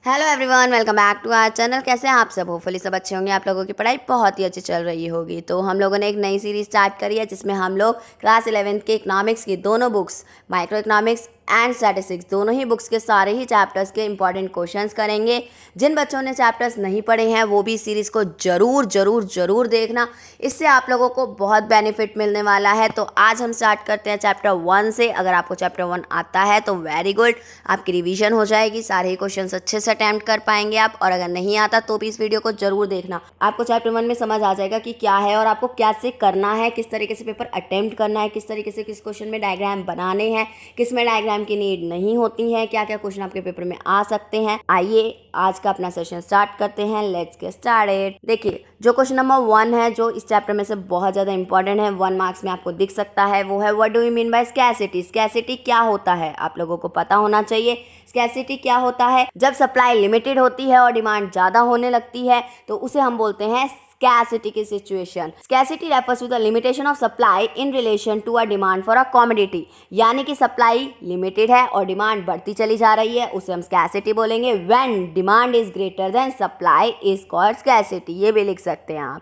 Hello everyone, welcome back to our channel. कैसे हैं आप सब? होपफुली सब अच्छे होंगे। आप लोगों की पढ़ाई बहुत ही अच्छी चल रही होगी। तो हम लोगों ने एक नई सीरीज स्टार्ट करी है जिसमें हम लोग क्लास 11th के इकोनॉमिक्स की दोनों books, micro economics and statistics, दोनों ही बुक्स के सारे ही चैप्टर्स के इंपॉर्टेंट क्वेश्चंस करेंगे। जिन बच्चों ने चैप्टर्स नहीं पढ़े हैं वो भी सीरीज़ को ज़रूर देखना। इससे आप लोगों को बहुत बेनिफिट मिलने वाला है। तो आज हम स्टार्ट करते हैं चैप्टर 1 से। अगर आपको चैप्टर 1 आता है तो वेरी गुड, आपकी रिवीजन हो जाएगी, सारे ही क्वेश्चन अच्छे से अटैम्प्ट कर पाएंगे आप। और अगर नहीं आता तो भी इस वीडियो को जरूर देखना। आपको चैप्टर 1 में समझ आ जाएगा कि क्या है और आपको क्या से करना है, किस तरीके से पेपर अटेम्प्ट करना है, किस तरीके से किस क्वेश्चन में डायग्राम बनाने हैं, किस में डायग्राम की नीड नहीं होती है, क्या क्या क्वेश्चन आपके पेपर में आ सकते हैं। आइए आज का अपना सेशन स्टार्ट करते हैं। Let's get started. देखिए, जो क्वेश्चन नंबर 1 है, जो इस चैप्टर में से बहुत ज़्यादा इंपॉर्टेंट है, 1 मार्क्स में आपको दिख सकता है, वो है what do you mean by scarcity. Scarcity क्या होता है आप लोगों को पता होना चाहिए। स्कैरसिटी क्या होता है? जब सप्लाई लिमिटेड होती है और डिमांड ज़्यादा होने लगती है तो उसे हम बोलते हैं scarcity की situation. Scarcity refers to the limitation of supply in relation to a demand for a commodity। यानी कि सप्लाई लिमिटेड है और डिमांड बढ़ती चली जा रही है, उसे हम scarcity बोलेंगे। When demand is greater than supply is called scarcity। ये भी लिख सकते हैं आप।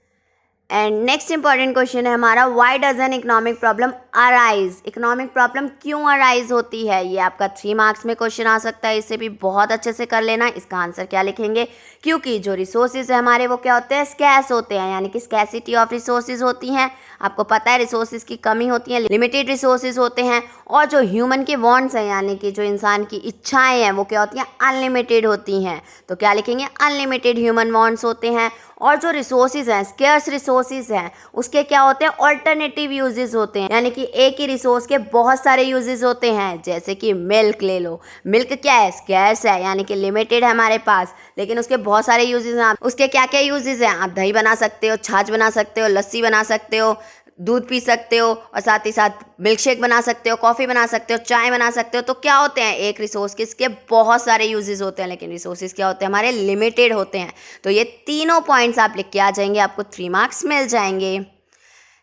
एंड नेक्स्ट इंपॉर्टेंट क्वेश्चन है हमारा, why does an economic problem arise. Economic problem क्यों अराइज होती है? ये आपका 3 मार्क्स में क्वेश्चन आ सकता है। इसे भी बहुत अच्छे से कर लेना। इसका आंसर क्या लिखेंगे? क्योंकि जो रिसोर्सेज है हमारे वो क्या होते हैं? स्कैर्स होते हैं, यानी कि स्कैरसिटी ऑफ रिसोर्सेज होती हैं। आपको पता है रिसोर्सेज की कमी होती है, लिमिटेड रिसोर्सेज होते हैं। और जो ह्यूमन के वांट्स हैं, यानी कि जो इंसान की इच्छाएं हैं, वो क्या होती हैं? अनलिमिटेड होती हैं। तो क्या लिखेंगे? अनलिमिटेड ह्यूमन वांट्स होते हैं। और जो रिसोर्सेज हैं, स्केर्स रिसोर्सेज हैं, उसके क्या होते हैं? ऑल्टरनेटिव यूजेस होते हैं, यानी कि एक ही रिसोर्स के बहुत सारे यूजेस होते हैं। जैसे कि मिल्क ले लो। मिल्क क्या है? स्केर्स है, यानी कि लिमिटेड है हमारे पास, लेकिन उसके बहुत सारे यूजेस हैं। उसके क्या क्या यूजेस हैं? आप दही बना सकते हो, छाछ बना सकते हो, लस्सी बना सकते हो, दूध पी सकते हो, और साथ ही साथ मिल्क शेक बना सकते हो, कॉफ़ी बना सकते हो, चाय बना सकते हो। तो क्या होते हैं? एक रिसोर्स के इसके बहुत सारे यूजेस होते हैं, लेकिन रिसोर्सेज क्या होते हैं? हमारे लिमिटेड होते हैं। तो ये तीनों पॉइंट्स आप लिख के आ जाएंगे, आपको 3 मार्क्स मिल जाएंगे।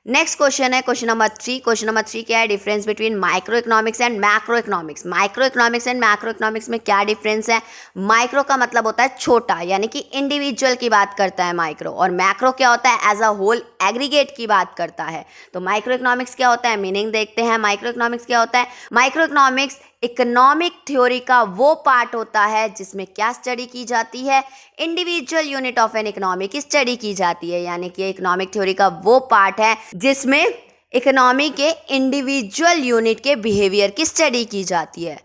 नेक्स्ट क्वेश्चन है क्वेश्चन नंबर 3। क्वेश्चन नंबर 3 क्या है? Difference between micro economics and macro economics. Micro economics and macro economics में क्या डिफरेंस है? माइक्रो का मतलब होता है छोटा, यानी कि इंडिविजुअल की बात करता है माइक्रो, और मैक्रो क्या होता है? एज अ होल, एग्रीगेट की बात करता है। तो माइक्रो इकोनॉमिक्स क्या होता है? मीनिंग देखते हैं। माइक्रो इकोनॉमिक्स क्या होता है? माइक्रो इकोनॉमिक्स इकोनॉमिक थ्योरी का वो पार्ट होता है जिसमें क्या स्टडी की जाती है? Individual unit of an economy की स्टडी की जाती है, यानी कि इकोनॉमिक थ्योरी का वो पार्ट है जिसमें इकोनॉमी के इंडिविजुअल यूनिट के बिहेवियर की स्टडी की जाती है।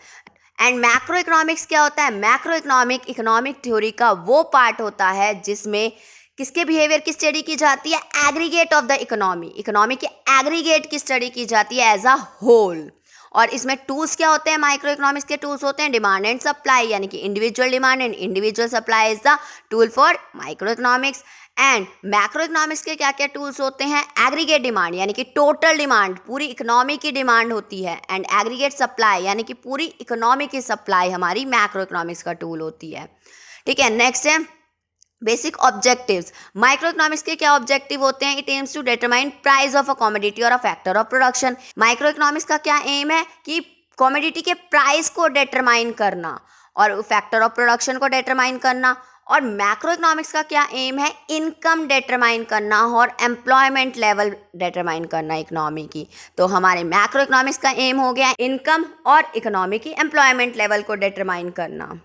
एंड मैक्रो इकोनॉमिक्स क्या होता है? मैक्रो इकोनॉमिक थ्योरी का वो पार्ट होता है जिसमें किसके बिहेवियर की स्टडी की जाती है? एग्रीगेट ऑफ द इकोनॉमी के एग्रीगेट की स्टडी की जाती है एज अ होल। और इसमें टूल्स क्या होते हैं? माइक्रो इकोनॉमिक्स के टूल्स होते हैं डिमांड एंड सप्लाई, यानी कि individual demand and individual supply is the tool for micro economics. And macro economics के क्या क्या टूल्स होते हैं? एग्रीगेट डिमांड, यानी कि टोटल डिमांड, पूरी इकोनॉमी की डिमांड होती है। एंड एग्रीगेट सप्लाई, यानी कि पूरी इकोनॉमी की सप्लाई हमारी मैक्रो इकोनॉमिक्स का टूल होती है। ठीक है, नेक्स्ट है बेसिक ऑब्जेक्टिव्स। माइक्रो इकोनॉमिक्स के क्या ऑब्जेक्टिव होते हैं? It aims to determine price of a commodity और a factor of production. Micro economics का क्या एम है? कि कमोडिटी के प्राइस को डिटरमाइन करना और फैक्टर ऑफ प्रोडक्शन को डिटरमाइन करना। और मैक्रो इकोनॉमिक्स का क्या एम है? इनकम डिटरमाइन करना और एम्प्लॉयमेंट लेवल डिटरमाइन करना इकोनॉमी की। तो हमारे मैक्रो इकोनॉमिक्स का एम हो गया इनकम और इकोनॉमी की एम्प्लॉयमेंट लेवल को डिटरमाइन करना।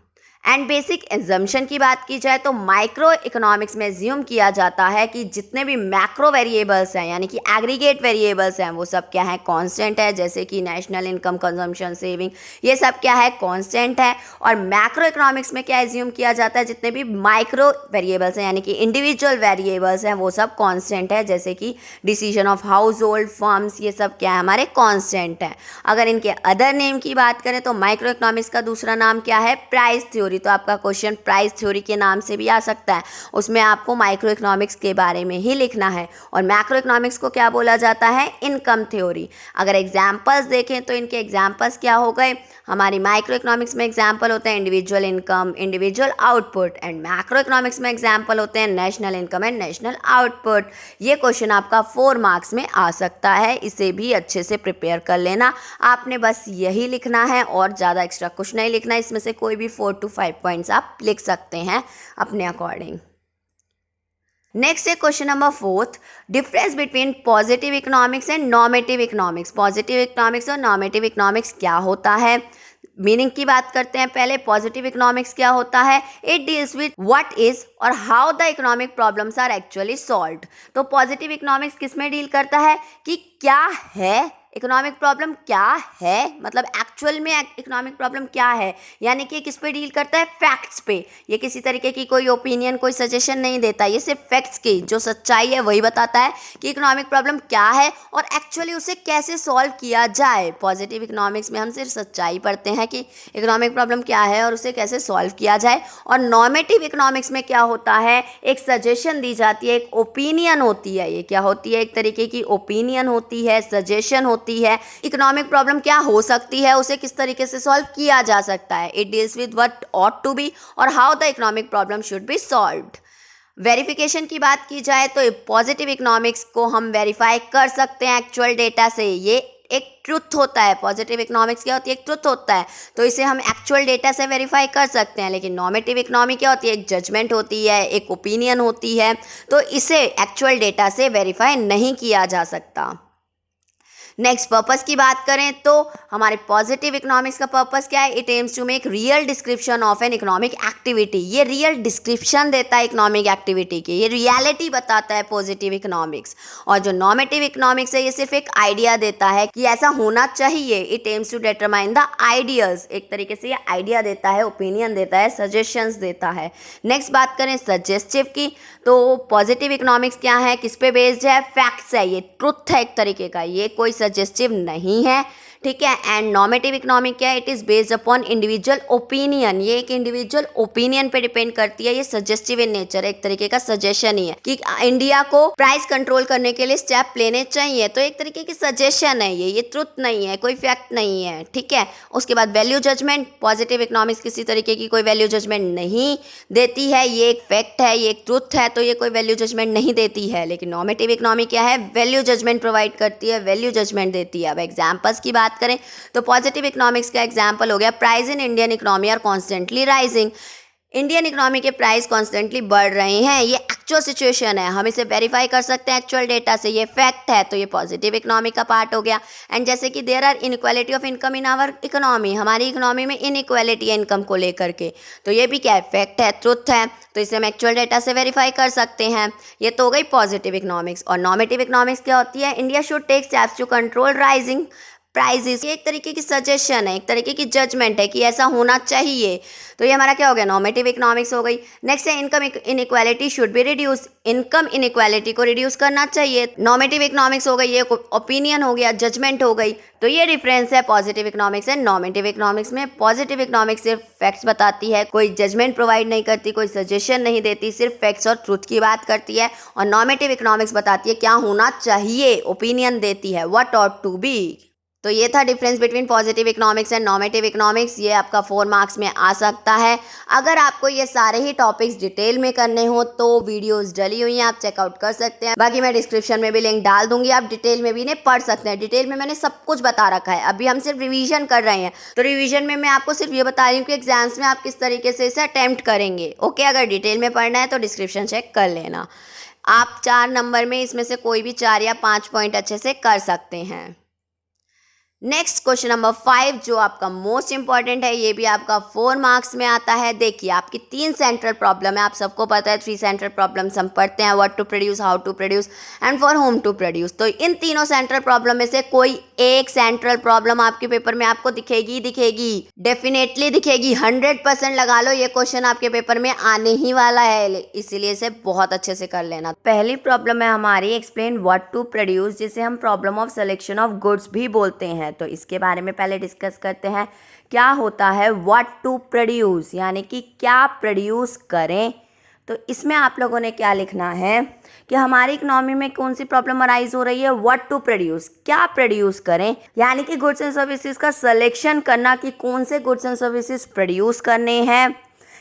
एंड बेसिक एजम्पशन की बात की जाए तो माइक्रो इकोनॉमिक्स में एज्यूम किया जाता है कि जितने भी मैक्रो वेरिएबल्स हैं, यानी कि एग्रीगेट वेरिएबल्स हैं, वो सब क्या है? कांस्टेंट है। जैसे कि नेशनल इनकम, कंजम्पशन, सेविंग, ये सब क्या है? कांस्टेंट है। और मैक्रो इकोनॉमिक्स में क्या एज्यूम किया जाता है? जितने भी माइक्रो वेरिएबल्स हैं, यानी कि इंडिविजुअल वेरिएबल्स हैं, वो सब कांस्टेंट है। जैसे कि decision of house hold, firms, ये सब क्या है? हमारे कांस्टेंट है। अगर इनके अदर नेम की बात करें तो माइक्रो इकोनॉमिक्स का दूसरा नाम क्या है? Price theory. तो आपका क्वेश्चन प्राइस थ्योरी के नाम से भी आ सकता है, उसमें आपको माइक्रो इकोनॉमिक्स के बारे में ही लिखना है। और मैक्रो इकोनॉमिक्स को क्या बोला जाता है? Income theory. अगर एग्जांपल्स देखें तो इनके एग्जांपल्स क्या हो गए? हमारी माइक्रो इकोनॉमिक्स में एग्जांपल होते हैं individual income, individual output. And macro economics में एग्जांपल होते हैं national income and national output. ये क्वेश्चन आपका 4 मार्क्स में आ सकता है, इसे भी अच्छे से प्रिपेयर कर लेना। आपने बस यही लिखना है और ज़्यादा एक्स्ट्रा कुछ नहीं लिखना। इसमें से कोई भी 4 to 5 पॉइंट्स आप लिख सकते हैं अपने अकॉर्डिंग। नेक्स्ट है question number 4, difference between positive economics and normative economics. Positive economics और नॉर्मेटिव इकोनॉमिक्स क्या होता है, मीनिंग की बात करते हैं पहले। पॉजिटिव इकोनॉमिक्स क्या होता है, it deals with what is और how the economic problems are actually solved. तो पॉजिटिव इकोनॉमिक्स किस में डील करता है कि क्या है इकोनॉमिक प्रॉब्लम, क्या है मतलब एक्चुअल में इकोनॉमिक प्रॉब्लम क्या है, यानी कि किस पे डील करता है, फैक्ट्स पे। ये किसी तरीके की कोई ओपिनियन, कोई सजेशन नहीं देता, ये सिर्फ फैक्ट्स की जो सच्चाई है वही बताता है कि इकोनॉमिक प्रॉब्लम क्या है और एक्चुअली उसे कैसे सॉल्व किया जाए। पॉजिटिव इकोनॉमिक्स में हम सिर्फ सच्चाई पढ़ते हैं कि इकोनॉमिक प्रॉब्लम क्या है और उसे कैसे सॉल्व किया जाए। और नॉर्मेटिव इकोनॉमिक्स में क्या होता है, एक सजेशन दी जाती है, एक ओपिनियन होती है। ये क्या होती है, एक तरीके की ओपिनियन होती है, सजेशन होती है। इकोनॉमिक प्रॉब्लम क्या हो सकती है, उसे किस तरीके से सॉल्व किया जा सकता है। It deals with what ought to be और how the economic problem should be solved. Verification की बात की जाए तो पॉजिटिव इकोनॉमिक्स को हम वेरीफाई कर सकते हैं एक्चुअल डेटा से। ये एक ट्रुथ होता है, पॉजिटिव इकोनॉमिक्स क्या होती है, एक ट्रुथ होता है, तो इसे हम एक्चुअल डेटा से वेरीफाई कर सकते हैं। लेकिन नॉर्मेटिव इकोनॉमी क्या होती है, एक जजमेंट होती है, एक ओपिनियन होती है, तो इसे एक्चुअल डेटा से वेरीफाई नहीं किया जा सकता। नेक्स्ट पर्पस की बात करें तो हमारे पॉजिटिव इकोनॉमिक्स का पर्पस क्या है, it aims to make real description of an economic activity. ये रियल डिस्क्रिप्शन देता है इकोनॉमिक एक्टिविटी की, ये रियलिटी बताता है पॉजिटिव इकोनॉमिक्स। और जो नॉर्मेटिव इकोनॉमिक्स है ये सिर्फ एक आइडिया देता है कि ऐसा होना चाहिए। It aims to determine the ideas, एक तरीके से ये आइडिया देता है, ओपिनियन देता है, सजेशंस देता है। नेक्स्ट बात करें सजेस्टिव की, तो पॉजिटिव इकोनॉमिक्स क्या है, किस पे बेस्ड है, फैक्ट्स है, ये ट्रुथ है एक तरीके का, ये कोई सजेस्टिव नहीं है, ठीक है। एंड नॉर्मेटिव इकोनॉमिक क्या है, it is based upon individual opinion, ये एक इंडिविजुअल ओपिनियन पे डिपेंड करती है। ये सजेस्टिव इन नेचर है, एक तरीके का सजेशन ही है कि इंडिया को प्राइस कंट्रोल करने के लिए स्टेप लेने चाहिए, तो एक तरीके की सजेशन है ये ट्रुथ नहीं है, कोई फैक्ट नहीं है, ठीक है। उसके बाद वैल्यू जजमेंट, पॉजिटिव इकोनॉमिक्स किसी तरीके की कोई वैल्यू जजमेंट नहीं देती है, ये एक फैक्ट है, ये एक ट्रुथ है, तो ये कोई वैल्यू जजमेंट नहीं देती है। लेकिन नॉर्मेटिव इकोनॉमी क्या है, वैल्यू जजमेंट प्रोवाइड करती है, वैल्यू जजमेंट देती है। अब एग्जाम्पल्स की बात करें तो पॉजिटिव इकोनॉमिक्स का एग्जांपल हो गया, price in Indian economy are constantly rising. Indian economy के प्राइस कॉन्स्टेंटली बढ़ रहे हैं, ये एक्चुअल सिचुएशन है, हम इसे वेरीफाई कर सकते हैं एक्चुअल डेटा से, ये फैक्ट है, तो ये पॉजिटिव इकोनॉमी का पार्ट हो गया। एंड जैसे कि there are inequality of income in our economy, हमारी इकोनॉमी में इनइक्वालिटी है इनकम को लेकर के, तो ये भी क्या है, फैक्ट है, ट्रुथ है, तो इसे हम एक्चुअल डेटा से वेरीफाई कर सकते हैं। ये तो हो गई पॉजिटिव इकोनॉमिक्स। और नॉर्मेटिव इकोनॉमिक्स क्या होती है, India should take steps to control rising prices, ये एक तरीके की सजेशन है, एक तरीके की जजमेंट है कि ऐसा होना चाहिए, तो ये हमारा क्या हो गया, नॉर्मेटिव इकोनॉमिक्स हो गई। नेक्स्ट है income inequality should be reduce, income inequality को रिड्यूस करना चाहिए, नॉर्मेटिव इकोनॉमिक्स हो गई, ये ओपिनियन हो गया, जजमेंट हो गई। तो ये डिफरेंस है positive economics and normative economics में। पॉजिटिव इकोनॉमिक्स सिर्फ फैक्ट्स बताती है, कोई जजमेंट प्रोवाइड नहीं करती, कोई सजेशन नहीं देती, सिर्फ फैक्ट्स और ट्रुथ की बात करती है। और नॉर्मेटिव इकोनॉमिक्स बताती है क्या होना चाहिए, ओपिनियन देती है, व्हाट ऑट टू बी। तो ये था difference between positive economics and normative economics, ये आपका 4 मार्क्स में आ सकता है। अगर आपको ये सारे ही टॉपिक्स डिटेल में करने हो तो वीडियोस डली हुई हैं, आप चेकआउट कर सकते हैं, बाकी मैं डिस्क्रिप्शन में भी लिंक डाल दूंगी, आप डिटेल में भी इन्हें पढ़ सकते हैं। डिटेल में मैंने सब कुछ बता रखा है, अभी हम सिर्फ रिवीजन कर रहे हैं, तो रिवीजन में मैं आपको सिर्फ ये बता रही हूँ कि एग्जाम्स में आप किस तरीके से इसे अटैम्प्ट करेंगे। ओके, अगर डिटेल में पढ़ना है तो डिस्क्रिप्शन चेक कर लेना। आप 4 नंबर में इसमें से कोई भी 4 या 5 पॉइंट अच्छे से कर सकते हैं। नेक्स्ट क्वेश्चन नंबर 5 जो आपका मोस्ट इंपॉर्टेंट है, ये भी आपका 4 मार्क्स में आता है। देखिए आपकी 3 सेंट्रल प्रॉब्लम है, आप सबको पता है 3 सेंट्रल प्रॉब्लम्स हम पढ़ते हैं, what to produce, how to produce and for whom to produce. तो इन तीनों सेंट्रल प्रॉब्लम में से कोई एक सेंट्रल प्रॉब्लम आपके पेपर में आपको दिखेगी, डेफिनेटली दिखेगी, 100% लगा लो, ये क्वेश्चन आपके पेपर में आने ही वाला है, इसीलिए इसे बहुत अच्छे से कर लेना। पहली प्रॉब्लम है हमारी एक्सप्लेन व्हाट टू प्रोड्यूस, जिसे हम problem of selection of goods भी बोलते हैं। तो इसके बारे में पहले डिस्कस करते हैं, क्या होता है व्हाट टू प्रोड्यूस, यानी कि क्या प्रोड्यूस करें। तो इसमें आप लोगों ने क्या लिखना है कि हमारी इकोनॉमी में कौन सी प्रॉब्लम अराइज हो रही है, व्हाट टू प्रोड्यूस, क्या प्रोड्यूस करें, यानी कि गुड्स एंड सर्विसेज का सिलेक्शन करना कि कौन से गुड्स एंड सर्विसेज प्रोड्यूस करने हैं,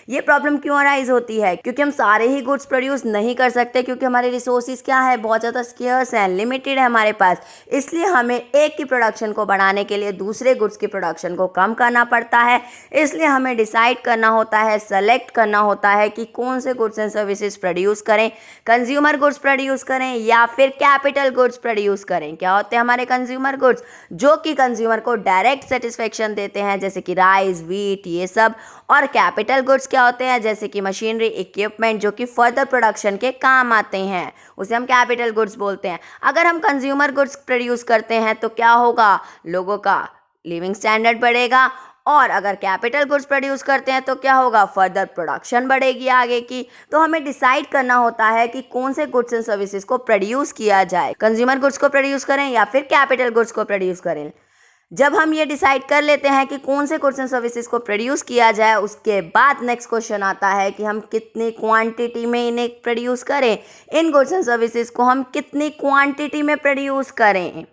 ये प्रॉब्लम क्यों अराइज होती है? क्योंकि हम सारे ही गुड्स प्रोड्यूस नहीं कर सकते, क्योंकि हमारे रिसोर्सेज क्या है, बहुत ज़्यादा स्केर्स हैं, लिमिटेड है हमारे पास। इसलिए हमें एक की प्रोडक्शन को बढ़ाने के लिए दूसरे गुड्स की प्रोडक्शन को कम करना पड़ता है। इसलिए हमें डिसाइड करना होता है, सेलेक्ट करना होता है कि कौन से गुड्स एंड सर्विसेज प्रोड्यूस करें, कंज्यूमर गुड्स प्रोड्यूस करें या फिर कैपिटल गुड्स प्रोड्यूस करें। क्या होते हैं हमारे कंज्यूमर गुड्स? जो कि कंज्यूमर को डायरेक्ट सेटिस्फेक्शन देते हैं, जैसे कि राइस, व्हीट, ये सब। और कैपिटल गुड्स क्या होते हैं? जैसे कि मशीनरी, इक्विपमेंट, जो कि फर्दर प्रोडक्शन के काम आते हैं, उसे हम कैपिटल गुड्स बोलते हैं। अगर हम कंज्यूमर गुड्स प्रोड्यूस करते हैं तो क्या होगा? लोगों का लिविंग स्टैंडर्ड बढ़ेगा। और अगर कैपिटल गुड्स प्रोड्यूस करते हैं तो क्या होगा? फर्दर प्रोडक्शन बढ़ेगी आगे की। तो हमें डिसाइड करना होता है कि कौन से गुड्स एंड सर्विसेज को प्रोड्यूस किया जाए, कंज्यूमर गुड्स को प्रोड्यूस करें या फिर कैपिटल गुड्स को प्रोड्यूस करें। जब हम ये डिसाइड कर लेते हैं कि कौन से गुड्स एंड सर्विसेज को प्रोड्यूस किया जाए, उसके बाद नेक्स्ट क्वेश्चन आता है कि हम कितनी क्वांटिटी में इन्हें प्रोड्यूस करें, इन गुड्स एंड सर्विसेज को हम कितनी क्वांटिटी में प्रोड्यूस करें।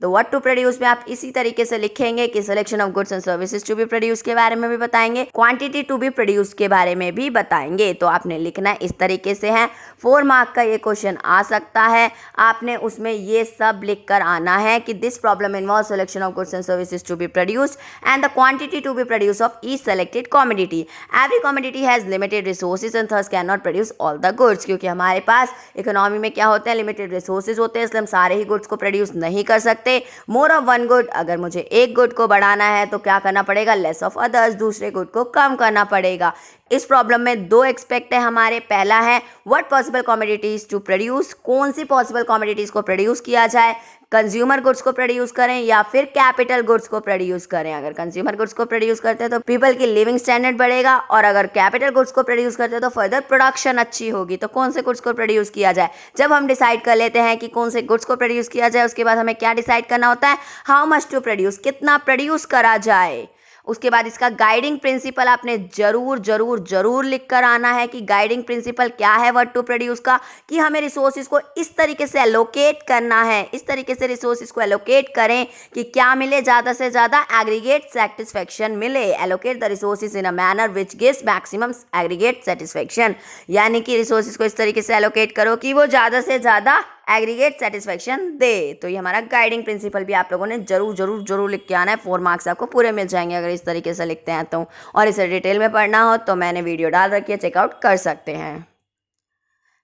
तो व्हाट टू प्रोड्यूस में आप इसी तरीके से लिखेंगे कि selection of goods and services to be produce के बारे में भी बताएंगे, क्वांटिटी टू बी प्रोड्यूस के बारे में भी बताएंगे। तो आपने लिखना इस तरीके से है। 4 मार्क का ये क्वेश्चन आ सकता है, आपने उसमें ये सब लिख कर आना है कि this problem involve selection of goods and services to be produced and the quantity to be produce of each selected commodity. Every commodity has limited resources and thus can not produce all the goods. क्योंकि हमारे पास economy में क्या होते हैं? Limited resources होते हैं, इसलिए हम सारे ही गुड्स को प्रोड्यूस नहीं कर सकते। मोर ऑफ वन गुड, अगर मुझे एक गुड को बढ़ाना है तो क्या करना पड़ेगा? लेस ऑफ अदर्स, दूसरे गुड को कम करना पड़ेगा। इस प्रॉब्लम में 2 एक्सपेक्ट है हमारे। पहला है what possible commodities to produce, कौन सी पॉसिबल कमोडिटीज को प्रोड्यूस किया जाए, कंज्यूमर गुड्स को प्रोड्यूस करें या फिर कैपिटल गुड्स को प्रोड्यूस करें। अगर कंज्यूमर गुड्स को प्रोड्यूस करते हैं तो पीपल की लिविंग स्टैंडर्ड बढ़ेगा, और अगर कैपिटल गुड्स को प्रोड्यूस करते हैं तो फर्दर प्रोडक्शन अच्छी होगी। तो कौन से गुड्स को प्रोड्यूस किया जाए? जब हम डिसाइड कर लेते हैं कि कौन से गुड्स को प्रोड्यूस किया जाए, उसके बाद हमें क्या डिसाइड करना होता है? हाउ मच टू प्रोड्यूस, कितना प्रोड्यूस करा जाए। उसके बाद इसका गाइडिंग प्रिंसिपल आपने जरूर जरूर जरूर लिख कर आना है कि गाइडिंग प्रिंसिपल क्या है व्हाट टू प्रोड्यूस का, कि हमें रिसोर्सेज को इस तरीके से एलोकेट करना है, इस तरीके से रिसोर्सेज को एलोकेट करें कि क्या मिले? ज़्यादा से ज़्यादा एग्रीगेट सेटिस्फेक्शन मिले। Allocate the resources in a manner which gives maximum aggregate satisfaction, यानी कि रिसोर्सेज को इस तरीके से एलोकेट करो कि वो ज़्यादा से ज़्यादा एग्रीगेट सेटिस्फेक्शन दे। तो ये हमारा गाइडिंग प्रिंसिपल भी आप लोगों ने जरूर जरूर जरूर लिख के आना है। 4 मार्क्स आपको पूरे मिल जाएंगे अगर इस तरीके से लिखते हैं तो। और इसे डिटेल में पढ़ना हो तो मैंने वीडियो डाल रखी है, चेकआउट कर सकते हैं।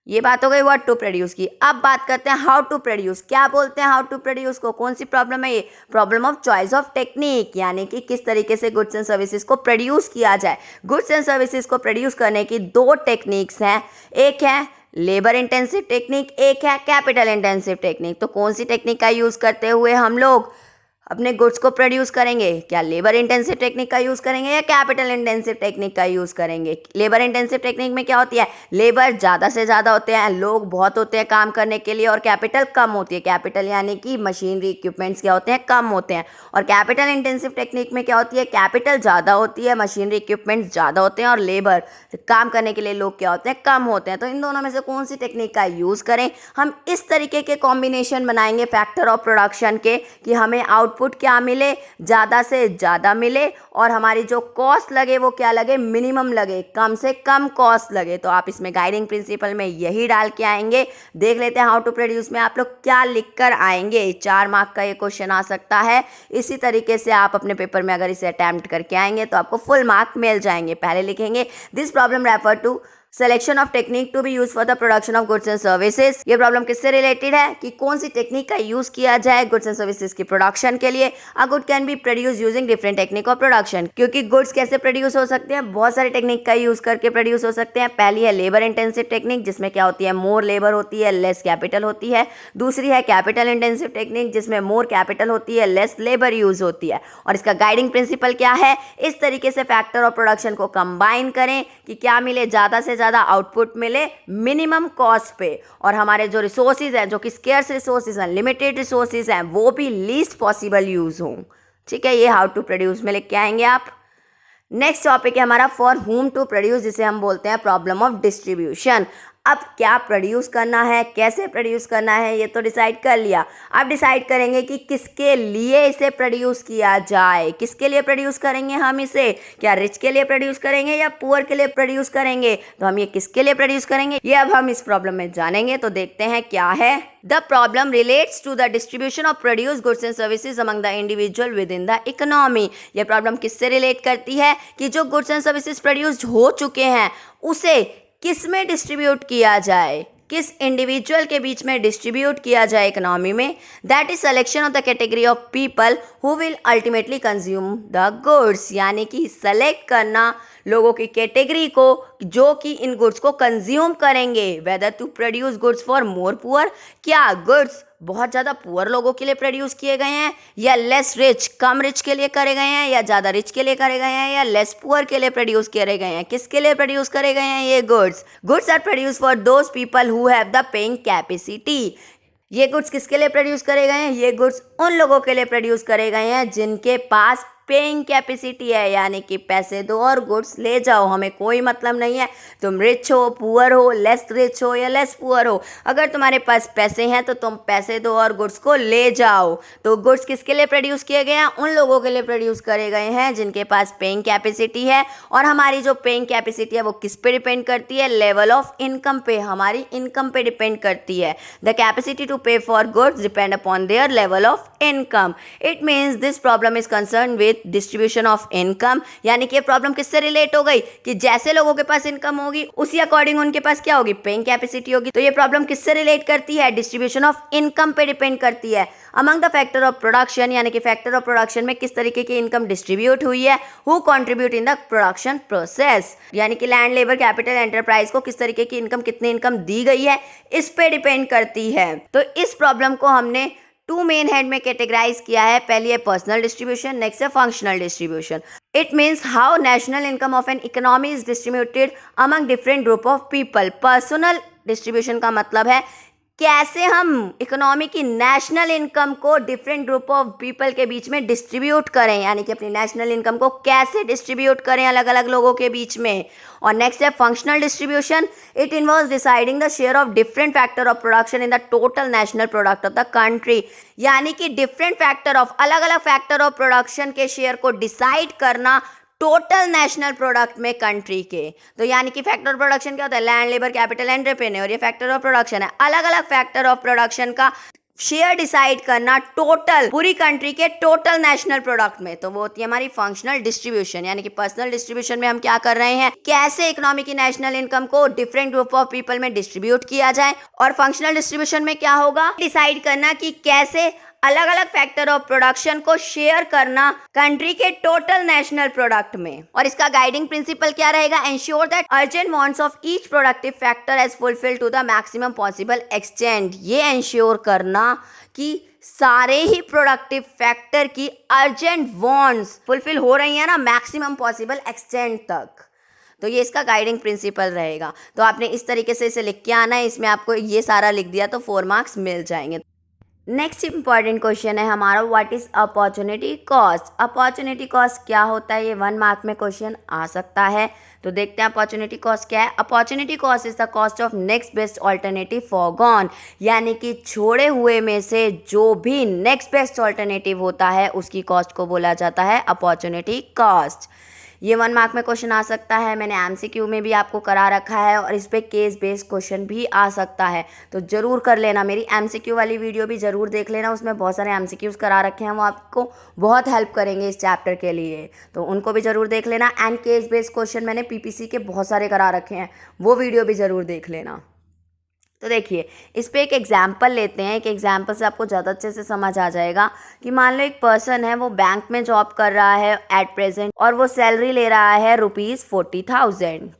ये बात हो गई व्हाट टू प्रोड्यूस की। अब बात करते हैं हाउ टू प्रोड्यूस। क्या बोलते हैं हाउ टू प्रोड्यूस को? कौन सी प्रॉब्लम है ये? Problem of choice of technique, यानी कि किस तरीके से गुड्स एंड सर्विसेज को प्रोड्यूस किया जाए। गुड्स एंड सर्विसेज को प्रोड्यूस करने की 2 टेक्निक्स हैं, एक है लेबर इंटेंसिव टेक्निक, एक है कैपिटल इंटेंसिव टेक्निक। तो कौन सी टेक्निक का यूज़ करते हुए हम लोग अपने गुड्स को प्रोड्यूस करेंगे? क्या लेबर इंटेंसिव टेक्निक का यूज़ करेंगे या कैपिटल इंटेंसिव टेक्निक का यूज़ करेंगे? लेबर इंटेंसिव टेक्निक में क्या होती है? लेबर ज़्यादा से ज़्यादा होते हैं, लोग बहुत होते हैं काम करने के लिए, और कैपिटल कम होती है। कैपिटल यानी कि मशीनरी, इक्विपमेंट्स क्या होते हैं? कम होते हैं। और कैपिटल इंटेंसिव टेक्निक में क्या होती है? कैपिटल ज़्यादा होती है, मशीनरी, इक्विपमेंट्स ज़्यादा होते हैं, और लेबर, काम करने के लिए लोग क्या होते हैं? कम होते हैं। तो इन दोनों में से कौन सी टेक्निक का यूज़ करें? हम इस तरीके के कॉम्बिनेशन बनाएंगे फैक्टर ऑफ प्रोडक्शन के कि हमें आउटपुट क्या मिले? ज़्यादा से ज़्यादा मिले, और हमारी जो कॉस्ट लगे वो क्या लगे? मिनिमम लगे, कम से कम कॉस्ट लगे। तो आप इसमें गाइडिंग प्रिंसिपल में यही डाल के आएंगे। देख लेते हैं हाउ टू प्रोड्यूस में आप लोग क्या लिख कर आएंगे। 4 मार्क का ये क्वेश्चन आ सकता है। इसी तरीके से आप अपने पेपर में अगर इसे अटैम्प्ट करके आएंगे तो आपको फुल मार्क मिल जाएंगे। पहले लिखेंगे this problem refer to selection of technique to be use for the production of goods and services. ये प्रॉब्लम किससे रिलेटेड है कि कौन सी टेक्निक का यूज किया जाए गुड्स एंड सर्विसेज की प्रोडक्शन के लिए। A good can be produce using different technique of production. क्योंकि गुड्स कैसे प्रोड्यूस हो सकते हैं? बहुत सारे टेक्निक का यूज करके प्रोड्यूस हो सकते हैं। पहली है लेबर इंटेंसिव टेक्निक, जिसमें क्या होती है? मोर लेबर होती है, लेस कैपिटल होती है। दूसरी है कैपिटल इंटेंसिव टेक्निक, जिसमें मोर कैपिटल होती है, लेस लेबर यूज होती है। और इसका गाइडिंग प्रिंसिपल क्या है? इस तरीके से फैक्टर ऑफ प्रोडक्शन को कंबाइन करें कि क्या मिले? ज़्यादा से ज़्यादा आउटपुट मिले मिनिमम कॉस्ट पे, और हमारे जो रिसोर्सेज हैं, जो कि स्केर्स रिसोर्सेज हैं, लिमिटेड रिसोर्सेज हैं, वो भी लीस्ट पॉसिबल यूज हों। ठीक है, ये हाउ टू प्रोड्यूस में लिख के आएंगे आप। नेक्स्ट टॉपिक है हमारा फॉर हुम टू प्रोड्यूस, जिसे हम बोलते हैं प्रॉब्लम ऑफ डिस्ट्रीब्यूशन। अब क्या प्रोड्यूस करना है, कैसे प्रोड्यूस करना है, ये तो डिसाइड कर लिया। अब डिसाइड करेंगे कि किसके लिए इसे प्रोड्यूस किया जाए। किसके लिए प्रोड्यूस करेंगे हम इसे? क्या रिच के लिए प्रोड्यूस करेंगे या पुअर के लिए प्रोड्यूस करेंगे? तो हम ये किसके लिए प्रोड्यूस करेंगे, ये अब हम इस प्रॉब्लम में जानेंगे। तो देखते हैं क्या है। The problem relates to the distribution of produce goods and services among the individual within the economy. ये प्रॉब्लम किससे रिलेट करती है कि जो गुड्स एंड सर्विसेज प्रोड्यूस हो चुके हैं उसे किस में डिस्ट्रीब्यूट किया जाए, किस इंडिविजुअल के बीच में डिस्ट्रीब्यूट किया जाए इकोनॉमी में। That is selection of the category of people who will ultimately consume the goods, यानी कि सेलेक्ट करना लोगों की कैटेगरी को जो कि इन गुड्स को कंज्यूम करेंगे। Whether to produce goods for more poor, क्या गुड्स बहुत ज़्यादा पुअर लोगों के लिए प्रोड्यूस किए गए हैं, या लेस रिच कम रिच के लिए करे गए हैं, या ज़्यादा रिच के लिए करे गए हैं, या लेस पुअर के लिए प्रोड्यूस करे गए हैं। किसके लिए प्रोड्यूस करे गए हैं ये goods are produce for those people who have the paying capacity. ये गुड्स किसके लिए प्रोड्यूस करे गए हैं? ये गुड्स उन लोगों के लिए प्रोड्यूस करे गए हैं जिनके पास पेइंग कैपेसिटी है, यानी कि पैसे दो और गुड्स ले जाओ, हमें कोई मतलब नहीं है तुम रिच हो, पुअर हो, लेस रिच हो या लेस पुअर हो। अगर तुम्हारे पास पैसे हैं तो तुम पैसे दो और गुड्स को ले जाओ। तो गुड्स किसके लिए प्रोड्यूस किए गए हैं? उन लोगों के लिए प्रोड्यूस करे गए हैं जिनके पास पेइंग कैपेसिटी है। और हमारी जो पेइंग कैपेसिटी है वो किस पे डिपेंड करती है? लेवल ऑफ इनकम पे, हमारी इनकम पे डिपेंड करती है। द कैपेसिटी टू पे for goods depend upon their level of income. It means this problem is concern with distribution of income, यानी कि प्रॉब्लम किससे रिलेट हो गई कि जैसे लोगों के पास इनकम होगी उसी अकॉर्डिंग उनके पास क्या होगी? पेइंग कैपेसिटी होगी। तो ये प्रॉब्लम किससे रिलेट करती है? डिस्ट्रीब्यूशन ऑफ इनकम पे डिपेंड करती है। Among the factor of production, यानी कि फैक्टर ऑफ प्रोडक्शन में किस तरीके की इनकम डिस्ट्रीब्यूट हुई है। Who contribute in the production process, यानी कि लैंड, लेबर, कैपिटल, एंटरप्राइज को किस तरीके की इनकम, कितनी इनकम दी गई है, इस पे डिपेंड करती है। तो इस प्रॉब्लम को हमने टू मेन हेड में कैटेगराइज किया है। पहली है पर्सनल डिस्ट्रीब्यूशन, नेक्स्ट है functional distribution. It means how national income of an economy is distributed among different group of people. Personal distribution का मतलब है कैसे हम इकोनॉमी की नेशनल इनकम को डिफरेंट ग्रुप ऑफ पीपल के बीच में डिस्ट्रीब्यूट करें, यानी कि अपनी नेशनल इनकम को कैसे डिस्ट्रीब्यूट करें अलग अलग लोगों के बीच में। और नेक्स्ट है functional distribution. It involves deciding the share of different factor of production in the total national product of the country, यानी कि डिफरेंट फैक्टर ऑफ, अलग अलग फैक्टर ऑफ प्रोडक्शन के शेयर को डिसाइड करना टोटल नेशनल प्रोडक्ट में country के। तो यानी कि फैक्टर ऑफ प्रोडक्शन क्या होता है? लैंड, लेबर, कैपिटल, एंटरप्रेन्योर, ये फैक्टर ऑफ प्रोडक्शन है। अलग अलग फैक्टर ऑफ प्रोडक्शन का शेयर डिसाइड करना टोटल, पूरी कंट्री के टोटल नेशनल प्रोडक्ट में, तो वो होती है हमारी फंक्शनल डिस्ट्रीब्यूशन। यानी कि पर्सनल डिस्ट्रीब्यूशन में हम क्या कर रहे हैं, कैसे इकोनॉमी की नेशनल इनकम को डिफरेंट ग्रुप ऑफ पीपल में डिस्ट्रीब्यूट किया जाए। और फंक्शनल डिस्ट्रीब्यूशन में क्या होगा, डिसाइड करना कि कैसे अलग अलग फैक्टर ऑफ प्रोडक्शन को शेयर करना कंट्री के टोटल नेशनल प्रोडक्ट में। और इसका गाइडिंग प्रिंसिपल क्या रहेगा, ensure that urgent wants of each productive factor as fulfil to the maximum possible extent. ये एंश्योर करना कि सारे ही प्रोडक्टिव फैक्टर की अर्जेंट वांट्स फुलफिल हो रही है ना मैक्सिमम पॉसिबल एक्सटेंट तक। तो ये इसका गाइडिंग प्रिंसिपल रहेगा। तो आपने इस तरीके से इसे लिख के आना है, इसमें आपको ये सारा लिख दिया तो 4 मार्क्स मिल जाएंगे। नेक्स्ट इंपॉर्टेंट क्वेश्चन है हमारा, what is opportunity cost. Opportunity cost क्या होता है, ये 1 मार्क में क्वेश्चन आ सकता है। तो देखते हैं अपॉर्चुनिटी कॉस्ट क्या है। Opportunity cost is the cost of next best alternative foregone, यानी कि छोड़े हुए में से जो भी नेक्स्ट बेस्ट ऑल्टरनेटिव होता है उसकी कॉस्ट को बोला जाता है अपॉर्चुनिटी कॉस्ट। ये 1 मार्क में क्वेश्चन आ सकता है। मैंने एमसीक्यू में भी आपको करा रखा है और इस पर केस बेस्ड क्वेश्चन भी आ सकता है, तो ज़रूर कर लेना। मेरी एमसीक्यू वाली वीडियो भी ज़रूर देख लेना, उसमें बहुत सारे एमसीक्यूज़ करा रखे हैं, वो आपको बहुत हेल्प करेंगे इस चैप्टर के लिए, तो उनको भी ज़रूर देख लेना। एंड केस बेस्ड क्वेश्चन मैंने पीपीसी के बहुत सारे करा रखे हैं, वो वीडियो भी ज़रूर देख लेना। तो देखिए इस पे एक एग्जाम्पल लेते हैं। एक एग्जाम्पल से आपको ज़्यादा अच्छे से समझ आ जाएगा कि मान लो एक पर्सन है, वो बैंक में जॉब कर रहा है एट प्रेजेंट और वो सैलरी ले रहा है ₹40,000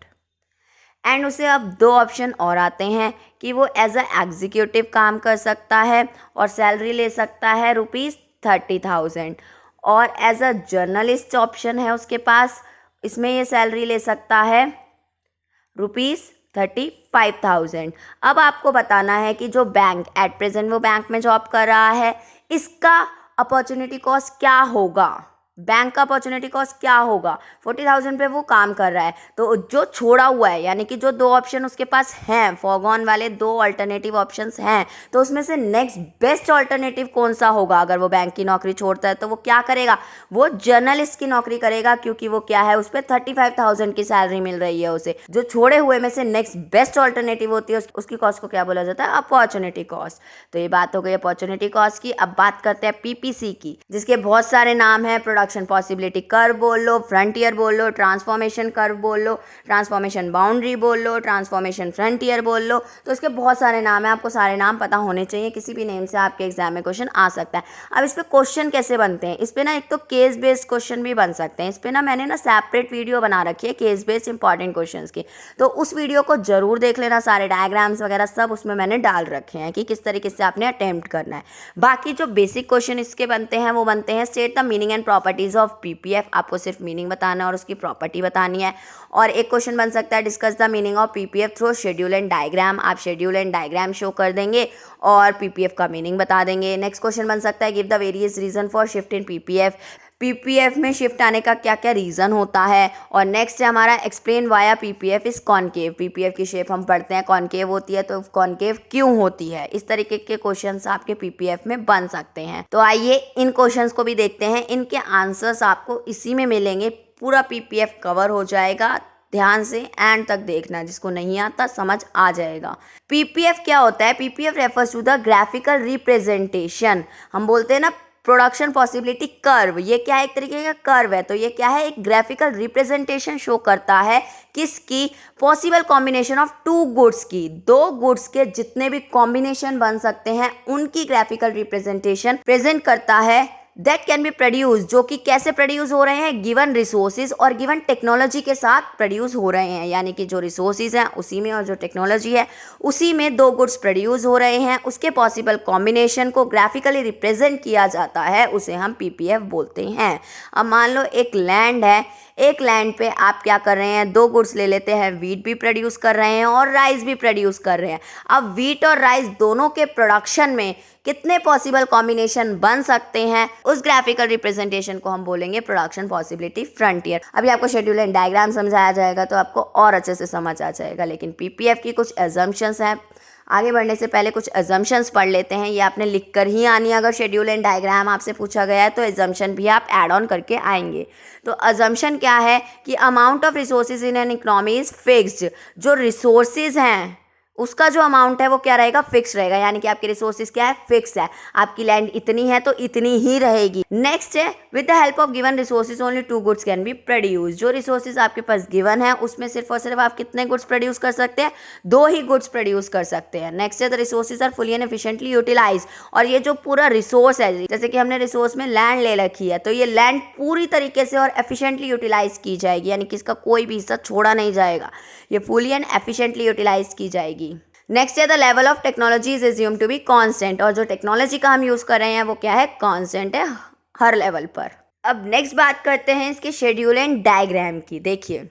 एंड उसे अब 2 ऑप्शन और आते हैं कि वो एज अ एग्जीक्यूटिव काम कर सकता है और सैलरी ले सकता है ₹30,000, और एज अ जर्नलिस्ट ऑप्शन है उसके पास, इसमें ये सैलरी ले सकता है ₹35,000। अब आपको बताना है कि जो बैंक एट प्रेजेंट वो बैंक में जॉब कर रहा है, इसका अपॉर्चुनिटी कॉस्ट क्या होगा। बैंक का अपॉर्चुनिटी कॉस्ट क्या होगा, 40,000 पे वो काम कर रहा है, तो जो छोड़ा हुआ है यानी कि जो दो ऑप्शन उसके पास हैं, फॉरगॉन वाले दो अल्टरनेटिव ऑप्शंस हैं, तो उसमें से नेक्स्ट बेस्ट अल्टरनेटिव कौन सा होगा। अगर वो बैंक की नौकरी छोड़ता है तो वो क्या करेगा, वो जर्नलिस्ट की नौकरी करेगा, क्योंकि वो क्या है, उस पर 35,000 की सैलरी मिल रही है उसे। जो छोड़े हुए में से नेक्स्ट बेस्ट अल्टरनेटिव होती है उसकी कॉस्ट को क्या बोला जाता है, अपॉर्चुनिटी कॉस्ट। तो ये बात हो गई अपॉर्चुनिटी कॉस्ट की। अब बात करते हैं पीपीसी की, जिसके बहुत सारे नाम हैं। प्रोडक्शन पॉसिबिलिटी कर्व बोल लो, फ्रंटियर बोल लो, ट्रांसफॉर्मेशन कर्व बोल लो, ट्रांसफॉर्मेशन बाउंड्री बोल लो, ट्रांसफॉर्मेशन फ्रंटियर बोल लो। तो इसके बहुत सारे नाम हैं, आपको सारे नाम पता होने चाहिए, किसी भी नेम से आपके एग्जाम में क्वेश्चन आ सकता है। अब इस पे क्वेश्चन कैसे बनते हैं, इस पे ना एक तो केस बेस्ड क्वेश्चन भी बन सकते हैं। इस पे ना मैंने ना सेपरेट वीडियो बना रखी है केस बेस्ड इंपॉर्टेंट क्वेश्चंस की, तो उस वीडियो को जरूर देख लेना। सारे डायग्राम्स वगैरह सब उसमें मैंने डाल रखे हैं कि किस तरीके से आपने अटेम्प्ट करना है। बाकी जो बेसिक क्वेश्चन इसके बनते हैं वो बनते हैं state the meaning and properties of PPF. आपको सिर्फ मीनिंग बताना है और उसकी प्रॉपर्टी बतानी है। और एक क्वेश्चन बन सकता है discuss the meaning of PPF through schedule and diagram. आप शेड्यूल एंड डायग्राम शो कर देंगे और पीपीएफ का मीनिंग बता देंगे। नेक्स्ट क्वेश्चन बन सकता है give the various reason for shift in PPF. PPF में शिफ्ट आने का क्या क्या रीज़न होता है। और नेक्स्ट है हमारा explain via PPF is concave. PPF की शेप हम पढ़ते हैं कॉनकेव होती है, तो कॉनकेव क्यों होती है। इस तरीके के क्वेश्चंस आपके पीपीएफ में बन सकते हैं। तो आइए इन क्वेश्चंस को भी देखते हैं। इनके आंसर्स आपको इसी में मिलेंगे, पूरा पीपीएफ कवर हो जाएगा। ध्यान से एंड तक देखना, जिसको नहीं आता समझ आ जाएगा। पीपीएफ क्या होता है, PPF refers to the graphical representation. हम बोलते हैं ना प्रोडक्शन पॉसिबिलिटी कर्व, ये क्या है, एक तरीके का कर्व है। तो ये क्या है, एक ग्राफिकल रिप्रेजेंटेशन शो करता है किसकी, possible combination of two goods की। दो गुड्स के जितने भी कॉम्बिनेशन बन सकते हैं उनकी ग्राफिकल रिप्रेजेंटेशन प्रेजेंट करता है। दैट कैन बी प्रोड्यूस, जो कि कैसे प्रोड्यूस हो रहे हैं, गिवन रिसोर्सेज और गिवन टेक्नोलॉजी के साथ प्रोड्यूस हो रहे हैं। यानी कि जो रिसोर्सेज हैं उसी में और जो टेक्नोलॉजी है उसी में दो गुड्स प्रोड्यूस हो रहे हैं, उसके पॉसिबल कॉम्बिनेशन को ग्राफिकली रिप्रेजेंट किया जाता है, उसे हम पीपीएफ बोलते हैं। अब मान लो एक लैंड है, एक लैंड पे आप क्या कर रहे हैं, दो गुड्स ले लेते हैं, वीट भी प्रोड्यूस कर रहे हैं और राइस भी प्रोड्यूस कर रहे हैं। अब वीट और राइस दोनों के प्रोडक्शन में कितने पॉसिबल कॉम्बिनेशन बन सकते हैं, उस ग्राफिकल रिप्रेजेंटेशन को हम बोलेंगे प्रोडक्शन पॉसिबिलिटी फ्रंटियर। अभी आपको शेड्यूल एंड डायग्राम समझाया जाएगा तो आपको और अच्छे से समझ आ जाएगा। लेकिन पीपीएफ की कुछ एजम्पशंस हैं, आगे बढ़ने से पहले कुछ एजम्पशंस पढ़ लेते हैं। ये आपने लिख कर ही आनी है, अगर शेड्यूल एंड डायग्राम आपसे पूछा गया है तो एजम्पशन भी आप ऐड ऑन करके आएंगे। तो एजम्पशन क्या है कि amount of resources in an economy is fixed. जो रिसोर्सेज हैं उसका जो अमाउंट है वो क्या रहेगा, फिक्स रहेगा। यानी कि आपके रिसोर्सेज क्या है, फिक्स है। आपकी लैंड इतनी है तो इतनी ही रहेगी। नेक्स्ट है with the help of given resources only two goods can be produce. जो रिसोर्सेज आपके पास गिवन है उसमें सिर्फ और सिर्फ आप कितने गुड्स प्रोड्यूस कर सकते हैं, दो ही गुड्स प्रोड्यूस कर सकते हैं। नेक्स्ट है the resources are fully and efficiently utilise. और ये जो पूरा रिसोर्स है, जैसे कि हमने रिसोर्स में लैंड ले रखी है, तो ये लैंड पूरी तरीके से और एफिशिएंटली यूटिलाइज की जाएगी, यानी कि इसका कोई भी हिस्सा छोड़ा नहीं जाएगा, ये फुली एंड एफिशिएंटली यूटिलाइज की जाएगी। नेक्स्ट है the level of technology is assume to be constant. और जो टेक्नोलॉजी का हम यूज़ कर रहे हैं वो क्या है, कांस्टेंट है हर लेवल पर। अब नेक्स्ट बात करते हैं इसके शेड्यूल एंड डायग्राम की। देखिए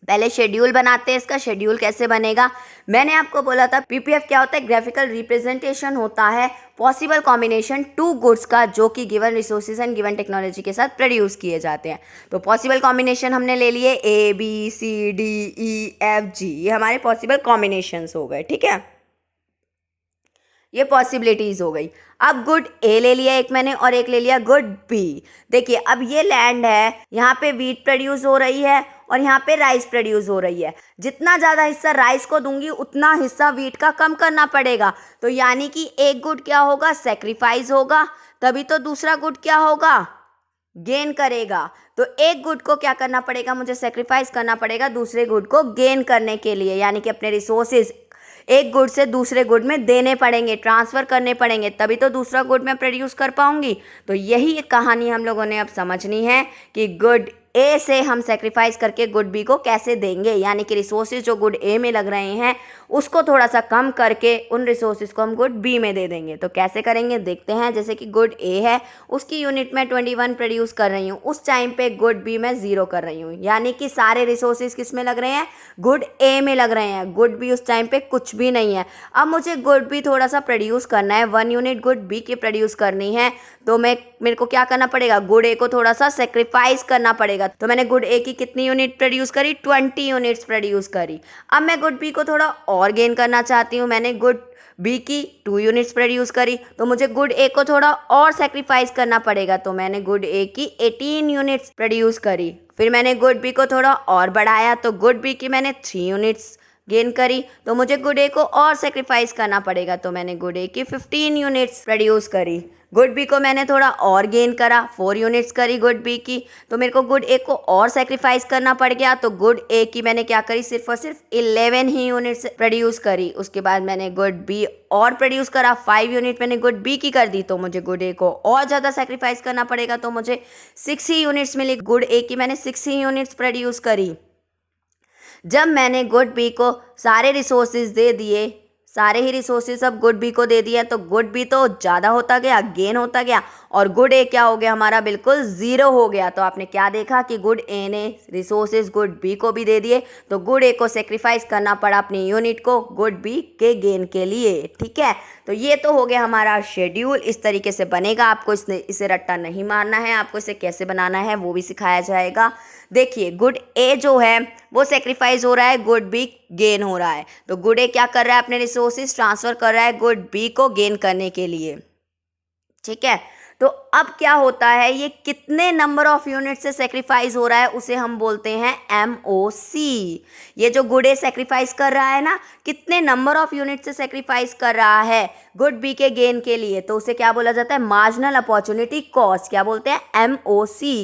पहले शेड्यूल बनाते हैं, इसका शेड्यूल कैसे बनेगा। मैंने आपको बोला था पीपीएफ क्या होता है, ग्राफिकल रिप्रेजेंटेशन होता है पॉसिबल कॉम्बिनेशन टू गुड्स का, जो कि given resources and given technology के साथ प्रोड्यूस किए जाते हैं। तो पॉसिबल कॉम्बिनेशन हमने ले लिए A B C D E F G, ये हमारे पॉसिबल कॉम्बिनेशंस हो गए, ठीक है, ये पॉसिबिलिटीज हो गई। अब गुड ए ले लिया एक मैंने और एक ले लिया गुड बी। देखिए अब ये लैंड है, यहाँ पे वीट प्रोड्यूस हो रही है और यहाँ पे राइस प्रोड्यूस हो रही है। जितना ज़्यादा हिस्सा राइस को दूंगी उतना हिस्सा वीट का कम करना पड़ेगा। तो यानी कि एक गुड क्या होगा, सेक्रीफाइस होगा, तभी तो दूसरा गुड क्या होगा, गेन करेगा। तो एक गुड को क्या करना पड़ेगा, मुझे सेक्रीफाइस करना पड़ेगा दूसरे गुड को गेन करने के लिए, यानी कि अपने रिसोर्सेज एक गुड से दूसरे गुड में देने पड़ेंगे, ट्रांसफ़र करने पड़ेंगे, तभी तो दूसरा गुड मैं प्रोड्यूस कर पाऊंगी। तो यही एक कहानी हम लोगों ने अब समझनी है कि गुड ए से हम सेक्रीफाइस करके गुड बी को कैसे देंगे, यानी कि रिसोर्सेज जो गुड ए में लग रहे हैं उसको थोड़ा सा कम करके उन रिसोर्सेज को हम गुड बी में दे देंगे। तो कैसे करेंगे देखते हैं। जैसे कि गुड ए है, उसकी यूनिट में 21 प्रोड्यूस कर रही हूँ, उस टाइम पे गुड बी में 0 कर रही हूँ, यानी कि सारे रिसोर्सेज किस में लग रहे हैं, गुड ए में लग रहे हैं। गुड बी उस टाइम पे कुछ भी नहीं है। अब मुझे गुड बी थोड़ा सा प्रोड्यूस करना है, 1 यूनिट गुड बी की प्रोड्यूस करनी है, तो मेरे को क्या करना पड़ेगा, गुड ए को थोड़ा सा सेक्रीफाइस करना पड़ेगा। तो मैंने गुड ए की कितनी यूनिट प्रोड्यूस करी, 20 यूनिट्स प्रोड्यूस करी। अब मैं गुड बी को थोड़ा और गेन करना चाहती हूँ, मैंने गुड बी की 2 यूनिट्स प्रोड्यूस करी, तो मुझे गुड ए को थोड़ा और सेक्रीफाइस करना पड़ेगा। तो मैंने गुड ए की 18 यूनिट्स प्रोड्यूस करी। फिर मैंने गुड बी को थोड़ा और बढ़ाया, तो गुड बी की मैंने 3 यूनिट्स गेन करी, तो मुझे गुड ए को और सेक्रीफाइस करना पड़ेगा। तो मैंने गुड ए की 15 यूनिट्स प्रोड्यूस करी। गुड बी को मैंने थोड़ा और गेन करा, 4 यूनिट्स करी गुड बी की, तो मेरे को गुड ए को और सेक्रीफाइस करना पड़ गया। तो गुड ए की मैंने क्या करी, सिर्फ और सिर्फ 11 ही यूनिट्स प्रोड्यूस करी। उसके बाद मैंने गुड बी और प्रोड्यूस करा, 5 यूनिट मैंने गुड बी की कर दी, तो मुझे गुड ए को और ज़्यादा सेक्रीफाइस करना पड़ेगा, तो मुझे 6 ही यूनिट्स मिली। गुड ए की मैंने 6 ही यूनिट्स प्रोड्यूस करी। जब मैंने गुड बी को सारे रिसोर्सेज दे दिए, सारे ही रिसोर्सेज अब गुड बी को दे दिए, तो गुड बी तो ज़्यादा होता गया, गेन होता गया, और गुड ए क्या हो गया हमारा, बिल्कुल 0 हो गया। तो आपने क्या देखा कि गुड ए ने रिसोर्सेज गुड बी को भी दे दिए, तो गुड ए को सेक्रीफाइस करना पड़ा अपनी यूनिट को गुड बी के गेन के लिए। ठीक है, तो ये तो हो गया हमारा शेड्यूल। इस तरीके से बनेगा, आपको इसे रट्टा नहीं मारना है, आपको इसे कैसे बनाना है वो भी सिखाया जाएगा। देखिए गुड ए जो है वो सेक्रीफाइस हो रहा है, गुड बी गेन हो रहा है। तो गुड ए क्या कर रहा है, अपने रिसोर्सेज ट्रांसफर कर रहा है गुड बी को गेन करने के लिए। ठीक है, तो अब क्या होता है, ये कितने नंबर ऑफ यूनिट से सेक्रीफाइस हो रहा है उसे हम बोलते हैं MOC। ये जो गुड ए सेक्रीफाइस कर रहा है ना, कितने नंबर ऑफ यूनिट से सेक्रीफाइस कर रहा है गुड बी के गेन के लिए, तो उसे क्या बोला जाता है, मार्जिनल अपॉर्चुनिटी कॉस्ट। क्या बोलते हैं, MOC।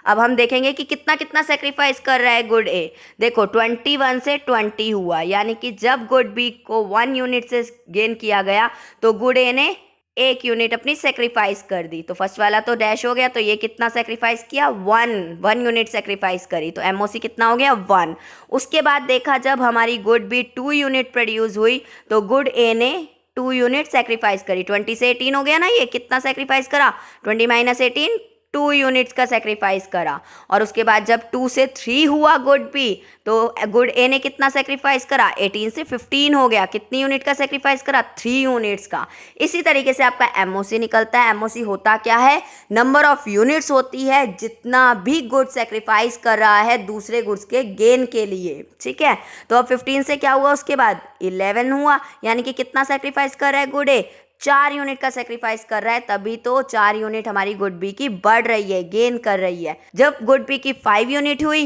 अब हम देखेंगे कि कितना कितना सेक्रीफाइस कर रहा है गुड ए। देखो 21 से 20 हुआ, यानी कि जब गुड बी को 1 यूनिट से गेन किया गया तो गुड ए ने 1 यूनिट अपनी सेक्रीफाइस कर दी। तो फर्स्ट वाला तो डैश हो गया, तो ये कितना सेक्रीफाइस किया, 1 यूनिट सेक्रीफाइस करी, तो MOC कितना हो गया, 1। उसके बाद देखा जब हमारी गुड बी 2 यूनिट प्रोड्यूस हुई, तो गुड ए ने 2 यूनिट सेक्रीफाइस करी। 20 से 18 हो गया ना, ये कितना सेक्रीफाइस करा, 20 माइनस 18, 2 यूनिट्स का सेक्रीफाइस करा। और उसके बाद जब 2 से 3 हुआ गुड बी, तो गुड ए ने कितना सेक्रीफाइस करा, 18 से 15 हो गया, कितनी यूनिट का सेक्रीफाइस करा, 3 यूनिट्स का। इसी तरीके से आपका MOC निकलता है। MOC होता क्या है, नंबर ऑफ यूनिट्स होती है जितना भी गुड सेक्रीफाइस कर रहा है दूसरे गुड्स के गेन के लिए। ठीक है, तो अब 15 से क्या हुआ, उसके बाद 11 हुआ, यानी कि कितना सेक्रीफाइस कर रहा है गुड ए, 4 यूनिट का सेक्रीफाइस कर रहा है, तभी तो 4 यूनिट हमारी गुड बी की बढ़ रही है, गेन कर रही है। जब गुड बी की 5 यूनिट हुई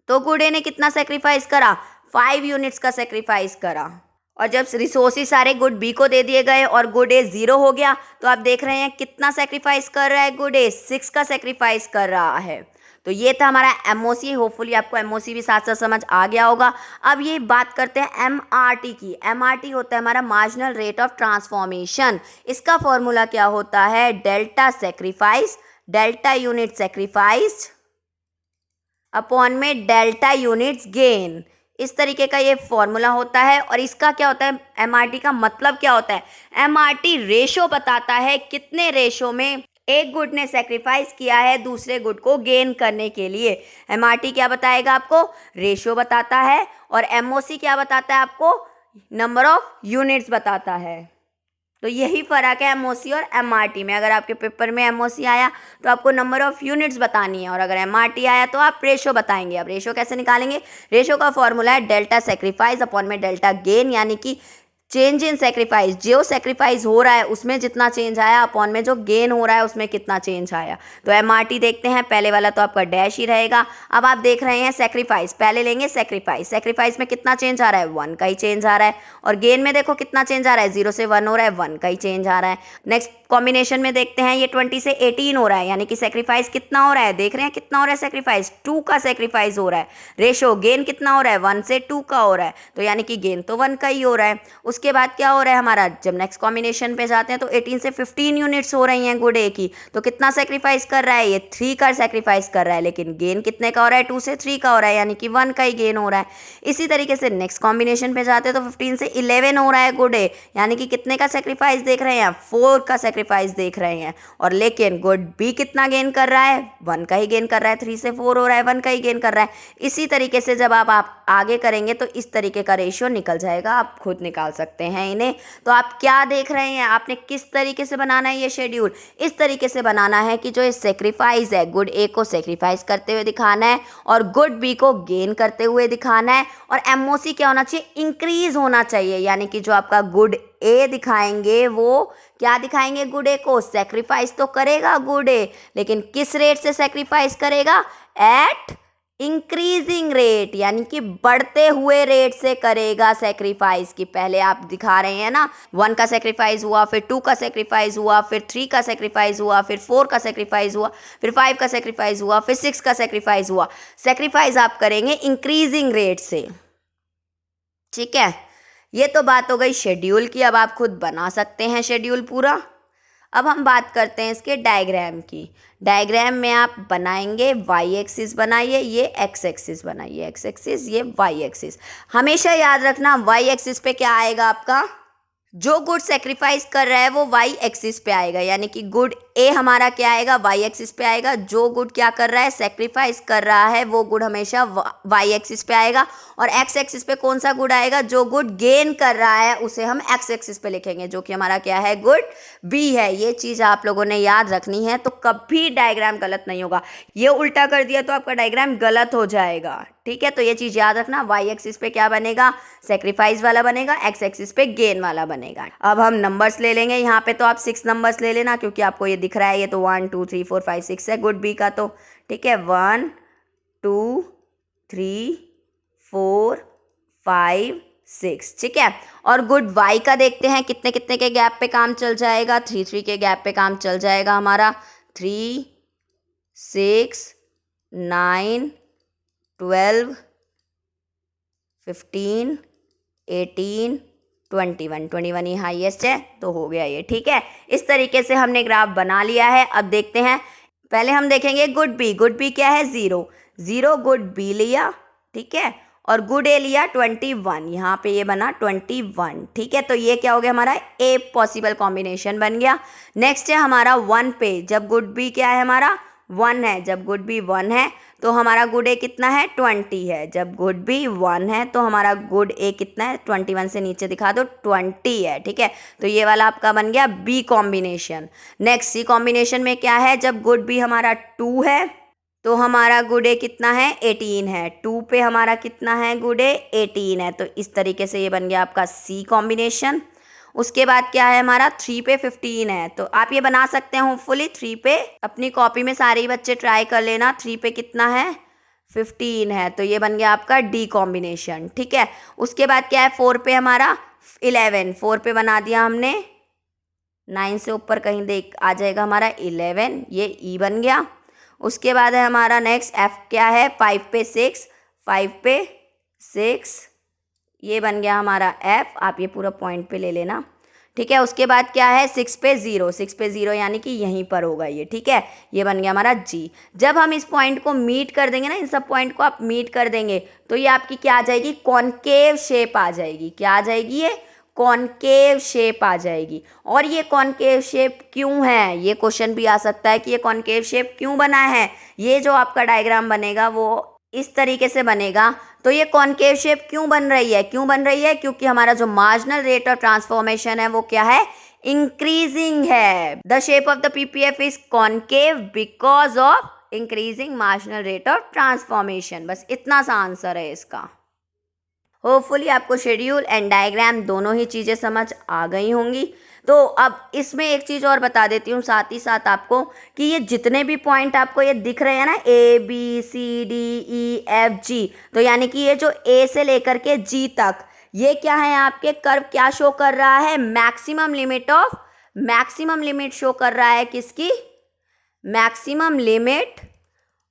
तो गुड ए ने कितना सेक्रीफाइस करा, 5 यूनिट्स का सेक्रीफाइस करा। और जब रिसोर्सेज सारे गुड बी को दे दिए गए और गुड ए 0 हो गया, तो आप देख रहे हैं कितना सेक्रीफाइस कर रहा है गुड ए, 6 का सेक्रीफाइस कर रहा है। तो ये था हमारा MOC। होपफुली आपको MOC भी साथ साथ समझ आ गया होगा। अब ये बात करते हैं MRT की। MRT होता है हमारा मार्जिनल रेट ऑफ ट्रांसफॉर्मेशन। इसका फॉर्मूला क्या होता है, delta sacrifice, delta unit sacrificed upon में डेल्टा यूनिट्स गेन। इस तरीके का ये फॉर्मूला होता है। और इसका क्या होता है, MRT का मतलब क्या होता है, MRT रेशो बताता है कितने रेशो में एक गुड ने सेक्रीफाइस किया है दूसरे गुड को गेन करने के लिए। MRT क्या बताएगा आपको, रेशो बताता है। और MOC क्या बताता है आपको, नंबर ऑफ यूनिट्स बताता है। तो यही फ़र्क है MOC और MRT में। अगर आपके पेपर में MOC आया तो आपको नंबर ऑफ यूनिट्स बतानी है, और अगर MRT आया तो आप रेशो बताएंगे। अब रेशो कैसे निकालेंगे, रेशो का फॉर्मूला है डेल्टा सेक्रीफाइस अपॉन में डेल्टा गेन, यानी कि चेंज इन सेक्रीफाइस, जो सेक्रीफाइस हो रहा है उसमें जितना चेंज आया अपॉन में जो गेन हो रहा है उसमें कितना चेंज आया। तो MRT देखते हैं, पहले वाला तो आपका डैश ही रहेगा। अब आप देख रहे हैं सेक्रीफाइस, पहले लेंगे सेक्रीफाइस। सेक्रीफाइस में कितना चेंज आ रहा है, 1 का ही चेंज आ रहा है। और गेन में देखो कितना चेंज आ रहा है, 0 से 1 हो रहा है, 1 का ही चेंज आ रहा है। नेक्स्ट कॉम्बिनेशन में देखते हैं, ये 20 से 18 हो रहा है, यानी कि सेक्रीफाइस कितना हो रहा है, देख रहे हैं कितना हो रहा है सेक्रीफाइस, 2 का सेक्रीफाइस हो रहा है। रेशो गेन कितना हो रहा है, 1 से 2 का हो रहा है, तो यानी कि गेन तो 1 का ही हो रहा है। उसके बाद क्या हो रहा है हमारा, जब नेक्स्ट कॉम्बिनेशन पे जाते हैं तो 18 से 15 यूनिट्स हो रही हैं गुड ए की, तो कितना सेक्रीफाइस कर रहा है, ये 3 का सेक्रीफाइस कर रहा है, लेकिन गेन कितने का हो रहा है, 2 से 3 का हो रहा है, यानी कि 1 का ही गेन हो रहा है। इसी तरीके से नेक्स्ट कॉम्बिनेशन पे जाते हैं तो 15 से 11 हो रहा है गुड ए, यानी कि कितने का सेक्रीफाइस देख रहे हैं, 4 का सेक्रीफाइस देख रहे हैं। और लेकिन गुड बी कितना गेन कर रहा है, 1 का ही गेन कर रहा है, 3 से 4 हो रहा है, 1 का ही गेन कर रहा है। इसी तरीके से जब आप आगे करेंगे तो इस तरीके का रेशियो निकल जाएगा, आप खुद निकाल सकते हैं इन्हें। तो आप क्या देख रहे हैं, आपने किस तरीके से बनाना है ये शेड्यूल, इस तरीके से बनाना है कि जो ये सेक्रीफाइस है गुड ए को सेक्रीफाइस करते हुए दिखाना है और गुड बी को गेन करते हुए दिखाना है। और एमओसी क्या होना चाहिए, इंक्रीज होना चाहिए, यानी कि जो आपका गुड ए दिखाएंगे वो क्या दिखाएंगे, गुड ए को सेक्रीफाइस तो करेगा गुड ए, लेकिन किस रेट से सेक्रीफाइस करेगा, एट इंक्रीजिंग रेट, यानी कि बढ़ते हुए रेट से करेगा सेक्रीफाइस। की पहले आप दिखा रहे हैं ना, 1 का सेक्रीफाइस हुआ, फिर 2 का सेक्रीफाइस हुआ, फिर 3 का सेक्रीफाइस हुआ, फिर 4 का सेक्रीफाइस हुआ, फिर 5 का सेक्रीफाइस हुआ, फिर 6 का सेक्रीफाइस हुआ। सेक्रीफाइस आप करेंगे इंक्रीजिंग रेट से, ठीक है। ये तो बात हो गई शेड्यूल की, अब आप खुद बना सकते हैं शेड्यूल पूरा। अब हम बात करते हैं इसके डायग्राम की। डायग्राम में आप बनाएंगे वाई एक्सिस बनाइए, ये एक्स एक्सिस बनाइए, एक्स एक्सिस, ये वाई एक्सिस। हमेशा याद रखना वाई एक्सिस पे क्या आएगा आपका, जो गुड सेक्रीफाइस कर रहा है वो वाई एक्सिस पे आएगा, यानी कि गुड ए हमारा क्या आएगा, वाई एक्सिस पे आएगा। जो गुड क्या कर रहा है, सेक्रीफाइस कर रहा है, वो गुड हमेशा वाई एक्सिस पे आएगा। और एक्स एक्सिस पे कौन सा गुड आएगा, जो गुड गेन कर रहा है उसे हम एक्स एक्सिस पे लिखेंगे, जो कि हमारा क्या है, गुड बी है। ये चीज़ आप लोगों ने याद रखनी है, तो कभी डायग्राम गलत नहीं होगा। ये उल्टा कर दिया तो आपका डायग्राम गलत हो जाएगा, ठीक है। तो ये चीज़ याद रखना, वाई एक्सिस पे क्या बनेगा, सेक्रीफाइस वाला बनेगा, एक्स एक्सिस पे गेन वाला बनेगा। अब हम नंबर्स ले लेंगे, यहाँ पे तो आप 6 नंबर्स ले लेना, क्योंकि आपको ये दिख रहा है, ये तो 1 2 3 4 5 6 है गुड बी का, तो ठीक है, 1 2 3 4 5 6, ठीक है। और गुड वाई का देखते हैं कितने कितने के गैप पे काम चल जाएगा, 3 3 के गैप पे काम चल जाएगा हमारा, 3 6 9 12 15 18 21, 21 ही हाईएस्ट है, तो हो गया ये, ठीक है। इस तरीके से हमने ग्राफ बना लिया है। अब देखते हैं, पहले हम देखेंगे गुड बी। गुड बी क्या है, 0 0 गुड बी लिया, ठीक है, और गुड ए लिया 21, यहाँ पे ये बना 21, ठीक है। तो ये क्या हो गया, हमारा ए पॉसिबल कॉम्बिनेशन बन गया। नेक्स्ट है हमारा 1 पे, जब गुड बी क्या है हमारा 1 है, जब गुड बी 1 है तो हमारा गुड ए कितना है, 20 है। जब गुड बी 1 है तो हमारा गुड ए कितना है, 21 से नीचे दिखा दो, 20 है, ठीक है। तो ये वाला आपका बन गया बी कॉम्बिनेशन। नेक्स्ट सी कॉम्बिनेशन में क्या है, जब गुड बी हमारा 2 है तो हमारा गुड ए कितना है, 18 है। 2 पे हमारा कितना है, गुड ए 18 है। तो इस तरीके से ये बन गया आपका सी कॉम्बिनेशन। उसके बाद क्या है हमारा, 3 पे 15 है, तो आप ये बना सकते हैं होपफुली 3 पे। अपनी कॉपी में सारे ही बच्चे ट्राई कर लेना, 3 पे कितना है, 15 है, तो ये बन गया आपका डी कॉम्बिनेशन, ठीक है। उसके बाद क्या है, 4 पे हमारा 11, 4 पे बना दिया हमने, 9 से ऊपर कहीं देख आ जाएगा हमारा 11, ये ई बन गया। उसके बाद है हमारा नेक्स्ट एफ क्या है, 5 पे 6, 5 पे 6, ये बन गया हमारा एफ। आप ये पूरा पॉइंट पे ले लेना, ठीक है। उसके बाद क्या है, 6 पे 0, 6 पे 0 यानी कि यहीं पर होगा ये, ठीक है। ये बन गया हमारा जी। जब हम इस पॉइंट को मीट कर देंगे ना, इन सब पॉइंट को आप मीट कर देंगे तो ये आपकी क्या आ जाएगी, कॉनकेव शेप आ जाएगी। क्या आ जाएगी, ये कॉनकेव शेप आ जाएगी। और ये कॉनकेव शेप क्यों है, ये क्वेश्चन भी आ सकता है कि ये कॉनकेव शेप क्यों बना है। ये जो आपका डायग्राम बनेगा वो इस तरीके से बनेगा। तो ये कॉनकेव शेप क्यों बन रही है, क्यों बन रही है, क्योंकि हमारा जो मार्जिनल रेट ऑफ ट्रांसफॉर्मेशन है वो क्या है, इंक्रीजिंग है। The shape of the PPF is concave because of increasing marginal rate of transformation. बस इतना सा आंसर है इसका। होपफुली आपको शेड्यूल एंड डायग्राम दोनों ही चीज़ें समझ आ गई होंगी। तो अब इसमें एक चीज़ और बता देती हूँ साथ ही साथ आपको, कि ये जितने भी पॉइंट आपको ये दिख रहे हैं ना, A B C D E F G, तो यानी कि ये जो ए से लेकर के जी तक, ये क्या है आपके कर्व, क्या शो कर रहा है, मैक्सिमम लिमिट शो कर रहा है, किसकी, maximum limit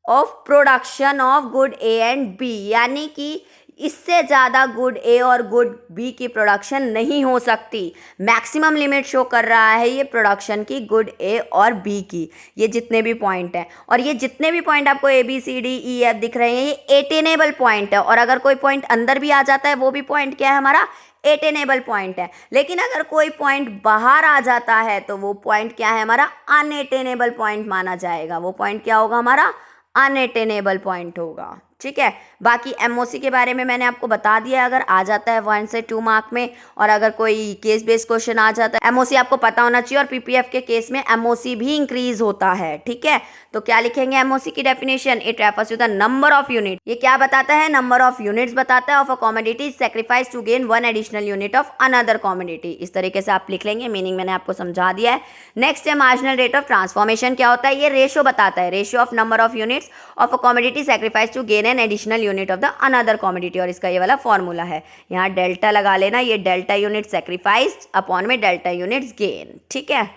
of production of good A and B. यानी कि इससे ज़्यादा गुड ए और गुड बी की प्रोडक्शन नहीं हो सकती। मैक्सिमम लिमिट शो कर रहा है ये प्रोडक्शन की गुड ए और बी की। ये जितने भी पॉइंट हैं, और ये जितने भी पॉइंट आपको A B C D E F दिख रहे हैं, ये एटेनेबल पॉइंट है। और अगर कोई पॉइंट अंदर भी आ जाता है वो भी पॉइंट क्या है हमारा, एटेनेबल पॉइंट है। लेकिन अगर कोई पॉइंट बाहर आ जाता है तो वो पॉइंट क्या है हमारा, अनएटेनेबल पॉइंट माना जाएगा। वो पॉइंट क्या होगा हमारा, अनएटेनेबल पॉइंट होगा। ठीक है, बाकी एमओसी के बारे में मैंने आपको बता दिया। अगर आ जाता है 1 से 2 मार्क में, और अगर कोई केस बेस्ड क्वेश्चन आ जाता है, एमओसी आपको पता होना चाहिए। और पीपीएफ के केस में एमओसी भी इंक्रीज होता है। ठीक है, तो क्या लिखेंगे एमओसी की definition, it refers to the number of unit. ये क्या बताता है, नंबर ऑफ यूनिट्स बताता है of a commodity sacrifice to gain 1 additional unit of another commodity. इस तरीके से आप लिख लेंगे, मीनिंग मैंने आपको समझा दिया है। नेक्स्ट है मार्जिनल रेट ऑफ ट्रांसफॉर्मेशन। क्या होता है, ये रेशियो बताता है, ratio of number of units of a commodity sacrifice to gain an additional unit of the another commodity. और इसका ये वाला फॉर्मूला है, यहाँ डेल्टा लगा लेना, ये डेल्टा यूनिट सैक्रिफाइस्ड अपॉन में डेल्टा यूनिट्स गेन। ठीक है,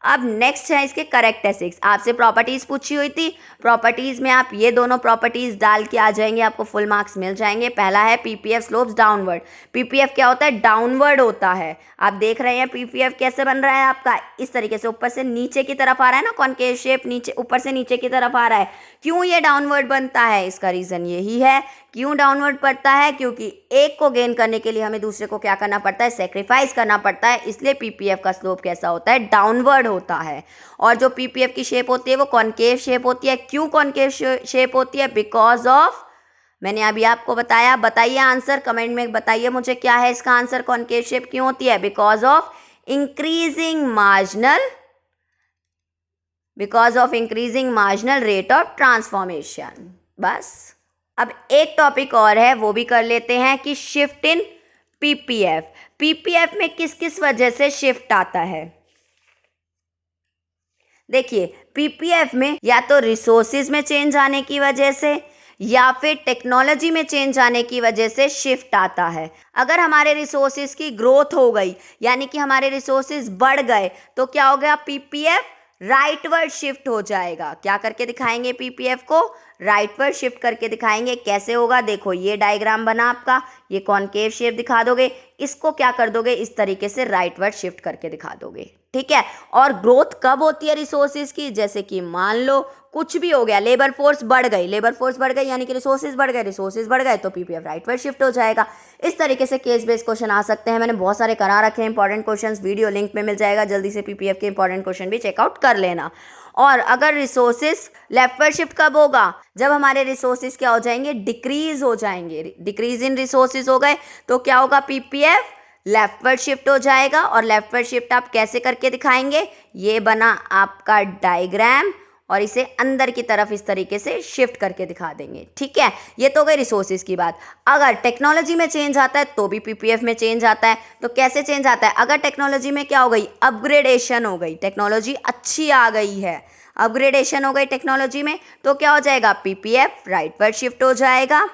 अब नेक्स्ट है इसके करेक्टरिस्टिक्स। आपसे प्रॉपर्टीज पूछी हुई थी, प्रॉपर्टीज में आप ये दोनों प्रॉपर्टीज डाल के आ जाएंगे, आपको फुल मार्क्स मिल जाएंगे। पहला है पीपीएफ स्लोप्स डाउनवर्ड। पीपीएफ क्या होता है, डाउनवर्ड होता है। आप देख रहे हैं पीपीएफ कैसे बन रहा है आपका, इस तरीके से ऊपर से नीचे की तरफ आ रहा है ना, कॉनकेव शेप, नीचे ऊपर से नीचे की तरफ आ रहा है। क्यों ये डाउनवर्ड बनता है, इसका रीजन यही है। क्यों डाउनवर्ड पड़ता है, क्योंकि एक को गेन करने के लिए हमें दूसरे को क्या करना पड़ता है, सेक्रीफाइस करना पड़ता है। इसलिए पीपीएफ का स्लोप कैसा होता है, डाउनवर्ड होता है। और जो पीपीएफ की शेप होती है वो कॉनकेव शेप होती है। क्यों कॉनकेव शेप होती है, बिकॉज ऑफ, मैंने अभी आपको बताया। बताइए आंसर, कमेंट में बताइए मुझे क्या है इसका आंसर, कॉनकेव शेप क्यों होती है, because of increasing marginal rate of transformation. बस, अब एक टॉपिक और है, वो भी कर लेते हैं कि शिफ्ट इन पीपीएफ। पीपीएफ में किस किस वजह से शिफ्ट आता है। देखिए, पीपीएफ में या तो रिसोर्सेज में चेंज आने की वजह से या फिर टेक्नोलॉजी में चेंज आने की वजह से शिफ्ट आता है। अगर हमारे रिसोर्सेज की ग्रोथ हो गई, यानी कि हमारे रिसोर्सेज बढ़ गए, तो क्या हो गया, पीपीएफ राइटवर्ड शिफ्ट हो जाएगा। क्या करके दिखाएंगे, पीपीएफ को राइटवर्ड शिफ्ट करके दिखाएंगे। कैसे होगा, देखो ये डायग्राम बना आपका, ये कॉनकेव शेप दिखा दोगे, इसको क्या कर दोगे, इस तरीके से राइटवर्ड शिफ्ट करके दिखा दोगे। ठीक है, और ग्रोथ कब होती है रिसोर्सेज की, जैसे कि मान लो कुछ भी हो गया, लेबर फोर्स बढ़ गई यानी कि रिसोर्सेज बढ़ गए तो पीपीएफ राइटवर्ड शिफ्ट हो जाएगा। इस तरीके से केस बेस्ड क्वेश्चन आ सकते हैं। मैंने बहुत सारे करा रखे हैं इंपॉर्टेंट क्वेश्चंस, वीडियो लिंक में मिल जाएगा, जल्दी से पीपीएफ के इंपॉर्टेंट क्वेश्चन भी चेकआउट कर लेना। और अगर रिसोर्सेज लेफ्टवर्ड शिफ्ट कब होगा, जब हमारे रिसोर्सेज क्या हो जाएंगे, डिक्रीज हो जाएंगे। डिक्रीज इन रिसोर्सेज हो गए तो क्या होगा, पीपीएफ लेफ्टवर्ड शिफ्ट हो जाएगा। और लेफ्टवर्ड शिफ्ट आप कैसे करके दिखाएंगे, ये बना आपका डायग्राम, और इसे अंदर की तरफ इस तरीके से शिफ्ट करके दिखा देंगे। ठीक है, ये तो गई रिसोर्सेज की बात। अगर टेक्नोलॉजी में चेंज आता है तो भी पीपीएफ में चेंज आता है। तो कैसे चेंज आता है, अगर टेक्नोलॉजी में क्या हो गई, अपग्रेडेशन हो गई, टेक्नोलॉजी अच्छी आ गई है, अपग्रेडेशन हो गई टेक्नोलॉजी में, तो क्या हो जाएगा, पीपीएफ राइटवर्ड शिफ्ट हो जाएगा।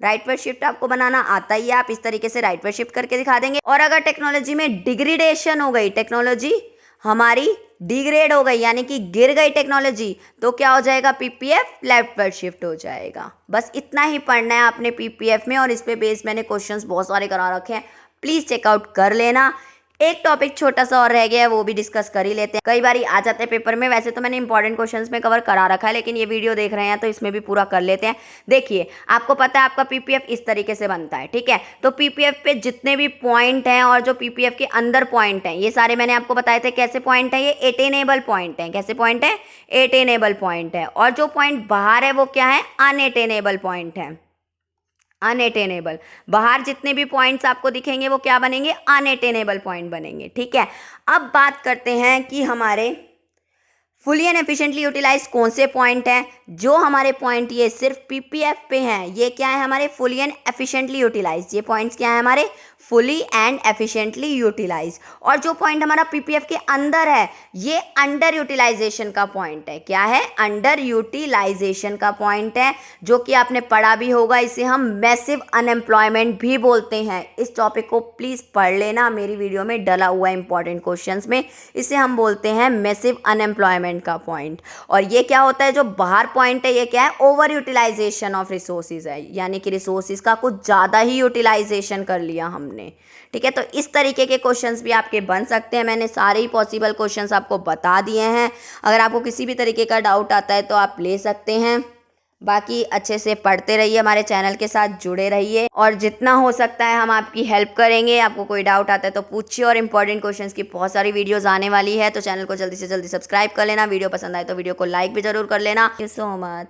राइटवर्ड शिफ्ट आपको बनाना आता ही है, आप इस तरीके से राइटवर्ड शिफ्ट करके दिखा देंगे। और अगर टेक्नोलॉजी में डिग्रेडेशन हो गई, टेक्नोलॉजी हमारी डिग्रेड हो गई यानी कि गिर गई टेक्नोलॉजी, तो क्या हो जाएगा, पीपीएफ लेफ्टवर्ड शिफ्ट हो जाएगा। बस इतना ही पढ़ना है आपने पीपीएफ में, और इस पे बेस मैंने क्वेश्चंस बहुत सारे करा रखे हैं, प्लीज चेकआउट कर लेना। एक टॉपिक छोटा सा और रह गया है, वो भी डिस्कस कर ही लेते हैं। कई बार आ जाते हैं पेपर में, वैसे तो मैंने इंपॉर्टेंट क्वेश्चंस में कवर करा रखा है, लेकिन ये वीडियो देख रहे हैं तो इसमें भी पूरा कर लेते हैं। देखिए, आपको पता है आपका पीपीएफ इस तरीके से बनता है। ठीक है, तो पीपीएफ पे जितने भी पॉइंट हैं और जो पीपीएफ के अंदर पॉइंट हैं, ये सारे मैंने आपको बताए थे कैसे पॉइंट है, ये एटेनेबल पॉइंट है। कैसे पॉइंट है, एटेनेबल पॉइंट है। और जो पॉइंट बाहर है वो क्या है, अनएटेनेबल पॉइंट है। अनएटेनेबल, बाहर जितने भी पॉइंट्स आपको दिखेंगे वो क्या बनेंगे, अनएटेनेबल पॉइंट बनेंगे। ठीक है, अब बात करते हैं कि हमारे फुली एंड एफिशिएंटली यूटिलाइज कौन से पॉइंट हैं। जो हमारे पॉइंट ये सिर्फ पीपीएफ पे हैं, ये क्या है हमारे, फुली एंड एफिशिएंटली यूटिलाइज। ये पॉइंट्स क्या है हमारे, फुली एंड एफिशिएंटली यूटिलाइज। और जो पॉइंट हमारा पीपीएफ के अंदर है, ये अंडर यूटिलाइजेशन का पॉइंट है। क्या है, अंडर यूटिलाइजेशन का पॉइंट है, जो कि आपने पढ़ा भी होगा। इसे हम मैसिव अनएम्प्लॉयमेंट भी बोलते हैं। इस टॉपिक को प्लीज पढ़ लेना, मेरी वीडियो में डला हुआ है इंपॉर्टेंट क्वेश्चंस में। इसे हम बोलते हैं मैसिव अनएम्प्लॉयमेंट। पॉइंट का पॉइंट। और ये क्या होता है, जो बाहर पॉइंट है ये क्या है, ओवर यूटिलाइजेशन ऑफ रिसोर्सेज है, यानी कि रिसोर्सेज का कुछ ज़्यादा ही यूटिलाइजेशन कर लिया हमने। ठीक है, तो इस तरीके के क्वेश्चंस भी आपके बन सकते हैं। मैंने सारे ही पॉसिबल क्वेश्चंस आपको बता दिए हैं। अगर आपको किसी भी तरीके का डाउट आता है तो आप ले सकते हैं। बाकी अच्छे से पढ़ते रहिए, हमारे चैनल के साथ जुड़े रहिए, और जितना हो सकता है हम आपकी हेल्प करेंगे। आपको कोई डाउट आता है तो पूछिए, और इंपॉर्टेंट क्वेश्चंस की बहुत सारी वीडियोस आने वाली है, तो चैनल को जल्दी से जल्दी सब्सक्राइब कर लेना। वीडियो पसंद आए तो वीडियो को लाइक भी जरूर कर लेना। Thank you so much.